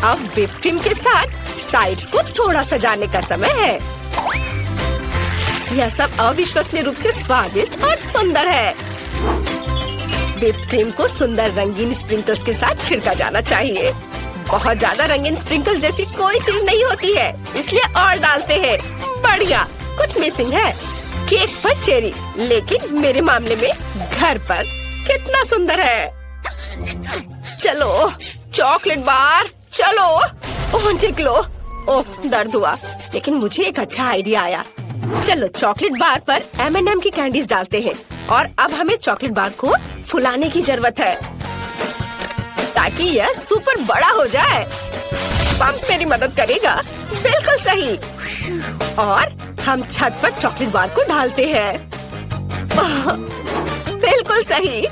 अब व्हिप क्रीम के साथ साइड्स को थोड़ा सजाने का समय है। यह सब अविश्वसनीय रूप से स्वादिष्ट और सुंदर है। व्हिप क्रीम को सुंदर रंगीन स्प्रिंकल्स के साथ छिड़का जाना चाहिए। बहुत ज्यादा रंगीन स्प्रिंकल जैसी कोई चीज नहीं होती है, इसलिए और डालते हैं। बढ़िया, कुछ मिसिंग है। केक पर चेरी, लेकिन मेरे मामले में घर पर कितना सुंदर है। चलो, चॉकलेट बार, चलो। निकलो। ओह, दर्द हुआ, लेकिन मुझे एक अच्छा आइडिया आया। चलो, चॉकलेट बार पर M&M की कैंडीज डालते हैं। और अब हमें चॉकलेट बार को फुलाने की जरूरत है ताकि यह सुपर बड़ा हो जाए। पंप मेरी मदद करेगा। बिल्कुल सही। और हम छत पर चॉकलेट बार को डालते हैं। बिल्कुल सही।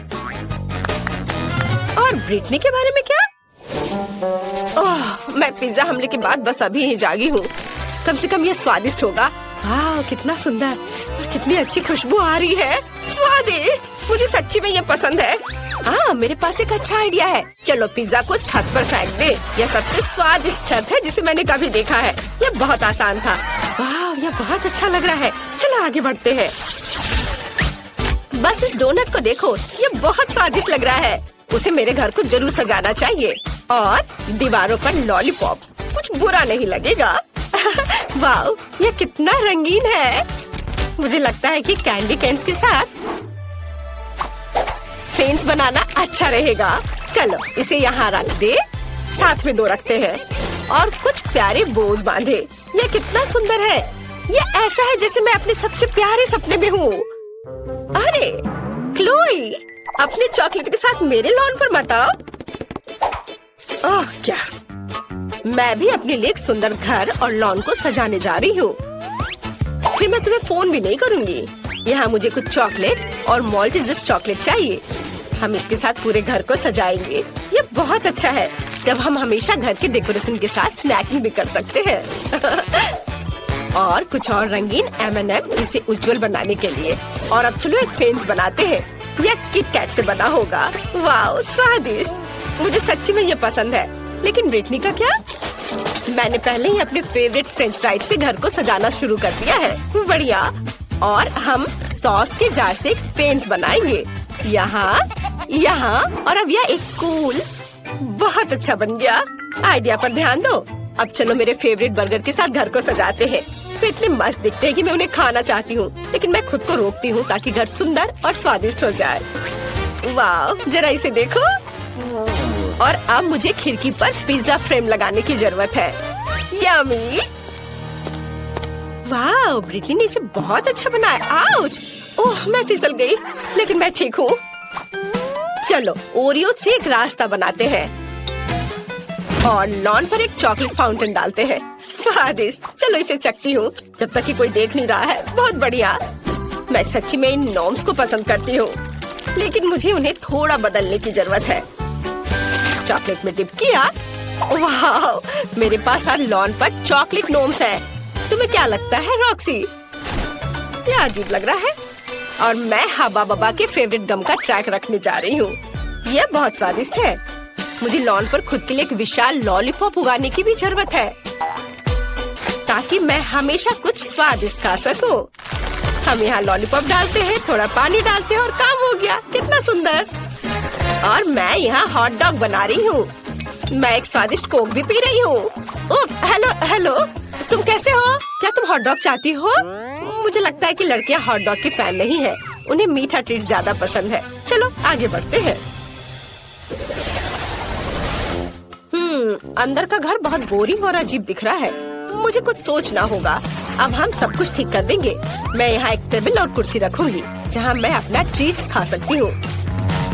और ब्रिटनी के बारे में क्या? मैं पिज्जा हमले के बाद बस अभी ही जागी हूँ। कम से कम यह स्वादिष्ट होगा। वाह, कितना सुंदर और कितनी अच्छी खुशबू आ रही है। स्वादिष्ट, मुझे सच्ची में ये पसंद है। मेरे पास एक अच्छा आइडिया है। चलो, पिज्जा को छत पर फेंक दे। यह सबसे स्वादिष्ट छत है जिसे मैंने कभी देखा है। यह बहुत आसान था। वाह, यह बहुत अच्छा लग रहा है। चलो आगे बढ़ते हैं। बस इस डोनट को देखो, ये बहुत स्वादिष्ट लग रहा है। उसे मेरे घर को जरूर सजाना चाहिए। और दीवारों पर लॉलीपॉप, कुछ बुरा नहीं लगेगा। वाह, ये कितना रंगीन है। मुझे लगता है कि कैंडी कैन्स के साथ फेंस बनाना अच्छा रहेगा। चलो, इसे यहाँ रख दे। साथ में 2 रखते हैं। और कुछ प्यारे बोझ बांधे। ये कितना सुंदर है। ये ऐसा है जैसे मैं अपने सबसे प्यारे सपने में हूँ। अरे क्लोई, अपने चॉकलेट के साथ मेरे लॉन पर मत आओ। ओह क्या, मैं भी अपने लिए एक सुंदर घर और लॉन को सजाने जा रही हूँ। फिर मैं तुम्हें फोन भी नहीं करूँगी। यहाँ मुझे कुछ चॉकलेट और मॉल्टिजर्स चॉकलेट चाहिए। हम इसके साथ पूरे घर को सजाएंगे। ये बहुत अच्छा है जब हम हमेशा घर के डेकोरेशन के साथ स्नैकिंग भी कर सकते हैं। और कुछ और रंगीन M&M इसे उज्जवल बनाने के लिए। और अब चलो एक फेंस बनाते हैं। यह किट कैट से बना होगा। वाह स्वादिष्ट, मुझे सच्ची में ये पसंद है। लेकिन ब्रिटनी का क्या? मैंने पहले ही अपने फेवरेट फ्रेंच फ्राइज से घर को सजाना शुरू कर दिया है। बढ़िया। और हम सॉस के जार से एक फेंस बनाएंगे। यहाँ यहाँ और अब यह एक कूल, बहुत अच्छा बन गया। आइडिया पर ध्यान दो। अब चलो मेरे फेवरेट बर्गर के साथ घर को सजाते हैं। वे इतने मस्त दिखते हैं कि मैं उन्हें खाना चाहती हूँ, लेकिन मैं खुद को रोकती हूँ ताकि घर सुंदर और स्वादिष्ट हो जाए। वाह, जरा इसे देखो। और अब मुझे खिड़की पर पिज्जा फ्रेम लगाने की जरूरत है। यम्मी। वाह, ब्रिटनी ने इसे बहुत अच्छा बनाया। आउच! ओह, मैं फिसल गई, लेकिन मैं ठीक हूँ। चलो ओरियो से एक रास्ता बनाते हैं और लॉन पर एक चॉकलेट फाउंटेन डालते हैं। स्वादिष्ट। चलो इसे चखती हूँ जब तक कि कोई देख नहीं रहा है। बहुत बढ़िया। मैं सच्ची में इन नॉर्म्स को पसंद करती हूँ, लेकिन मुझे उन्हें थोड़ा बदलने की जरूरत है। चॉकलेट में डिप किया। वाह, मेरे पास अब लॉन पर चॉकलेट नॉर्म्स है। तुम्हें क्या लगता है रॉक्सी? ये अजीब लग रहा है। और मैं हब्बा बब्बा के फेवरेट गम का ट्रैक रखने जा रही हूँ। यह बहुत स्वादिष्ट है। मुझे लॉन पर खुद के लिए एक विशाल लॉलीपॉप उगाने की भी जरूरत है, ताकि मैं हमेशा कुछ स्वादिष्ट खा सकूं। हम यहाँ लॉलीपॉप डालते हैं, थोड़ा पानी डालते हैं और काम हो गया। कितना सुंदर। और मैं यहाँ हॉट डॉग बना रही हूँ। मैं एक स्वादिष्ट कोक भी पी रही हूँ। ओह हेलो हेलो, तुम कैसे हो? क्या तुम हॉट डॉग चाहती हो? मुझे लगता है कि लड़कियाँ हॉट डॉग की फैन नहीं है। उन्हें मीठा ट्रीट ज्यादा पसंद है। चलो आगे बढ़ते हैं। अंदर का घर बहुत बोरिंग और अजीब दिख रहा है। मुझे कुछ सोचना होगा। अब हम सब कुछ ठीक कर देंगे। मैं यहाँ एक टेबल और कुर्सी रखूंगी जहाँ मैं अपना ट्रीट्स खा सकती हूँ।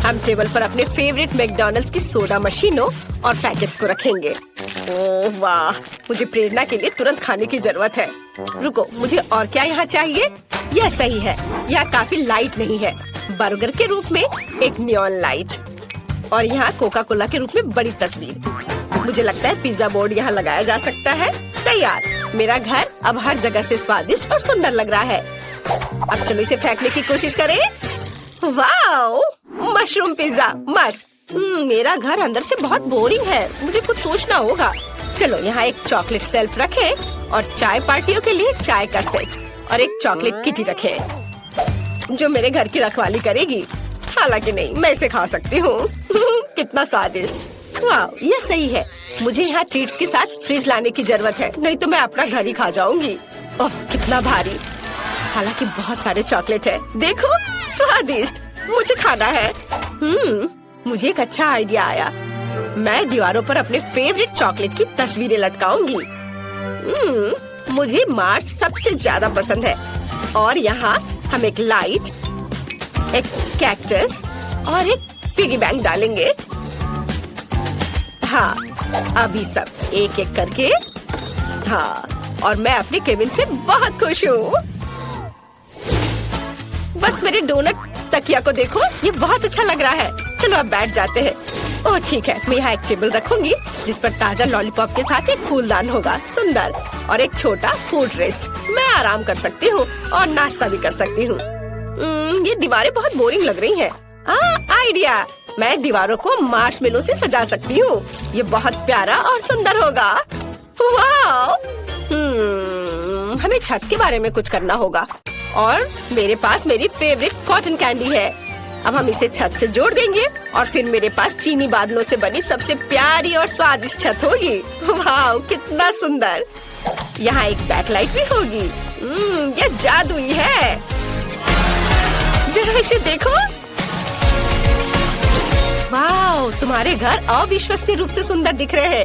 हम टेबल पर अपने फेवरेट मैकडॉनल्ड्स की सोडा मशीनों और पैकेट्स को रखेंगे। ओह वाह, मुझे प्रेरणा के लिए तुरंत खाने की जरूरत है। रुको, मुझे और क्या यहाँ चाहिए? यह सही है। यह काफी लाइट नहीं है। बर्गर के रूप में एक नियॉन लाइट और यहाँ कोका कोला के रूप में बड़ी तस्वीर। मुझे लगता है पिज्जा बोर्ड यहाँ लगाया जा सकता है। तैयार। मेरा घर अब हर जगह से स्वादिष्ट और सुंदर लग रहा है। अब चलो इसे फेंकने की कोशिश करें। वाओ, मशरूम पिज्जा मस्त। मेरा घर अंदर से बहुत बोरिंग है। मुझे कुछ सोचना होगा। चलो यहाँ एक चॉकलेट शेल्फ रखें और चाय पार्टियों के लिए चाय का सेट और एक चॉकलेट किटी रखें जो मेरे घर की रखवाली करेगी। हालांकि नहीं, मैं इसे खा सकती हूँ। कितना स्वादिष्ट। वाह, ये सही है। मुझे यहाँ ट्रीट्स के साथ फ्रिज लाने की जरूरत है, नहीं तो मैं अपना घर ही खा जाऊंगी। ओह कितना भारी। हालांकि बहुत सारे चॉकलेट है। देखो, स्वादिष्ट। मुझे खाना है। मुझे एक अच्छा आइडिया आया। मैं दीवारों पर अपने फेवरेट चॉकलेट की तस्वीरें लटकाऊंगी। मुझे मार्स सबसे ज्यादा पसंद है। और यहाँ हम एक लाइट, एक कैक्टस और एक पिगी बैंक डालेंगे। हाँ, अभी सब एक एक करके। हाँ, और मैं अपने केबिन से बहुत खुश हूँ। बस मेरे डोनट तकिया को देखो, ये बहुत अच्छा लग रहा है। चलो अब बैठ जाते हैं। ओह ठीक है, मैं यहाँ एक टेबल रखूंगी जिस पर ताजा लॉलीपॉप के साथ एक कूलदान होगा, सुंदर, और एक छोटा फूड रेस्ट। मैं आराम कर सकती हूँ और नाश्ता भी कर सकती हूँ। ये दीवारें बहुत बोरिंग लग रही हैं। आइडिया, मैं दीवारों को मार्शमेलो से सजा सकती हूँ। ये बहुत प्यारा और सुंदर होगा। वाह! हमें छत के बारे में कुछ करना होगा और मेरे पास मेरी फेवरेट कॉटन कैंडी है। अब हम इसे छत से जोड़ देंगे और फिर मेरे पास चीनी बादलों से बनी सबसे प्यारी और स्वादिष्ट छत होगी। वाह, कितना सुंदर। यहाँ एक बैकलाइट भी होगी। ये जादुई है। जरा इसे देखो। वाह, तुम्हारे घर अविश्वसनीय रूप से सुंदर दिख रहे हैं।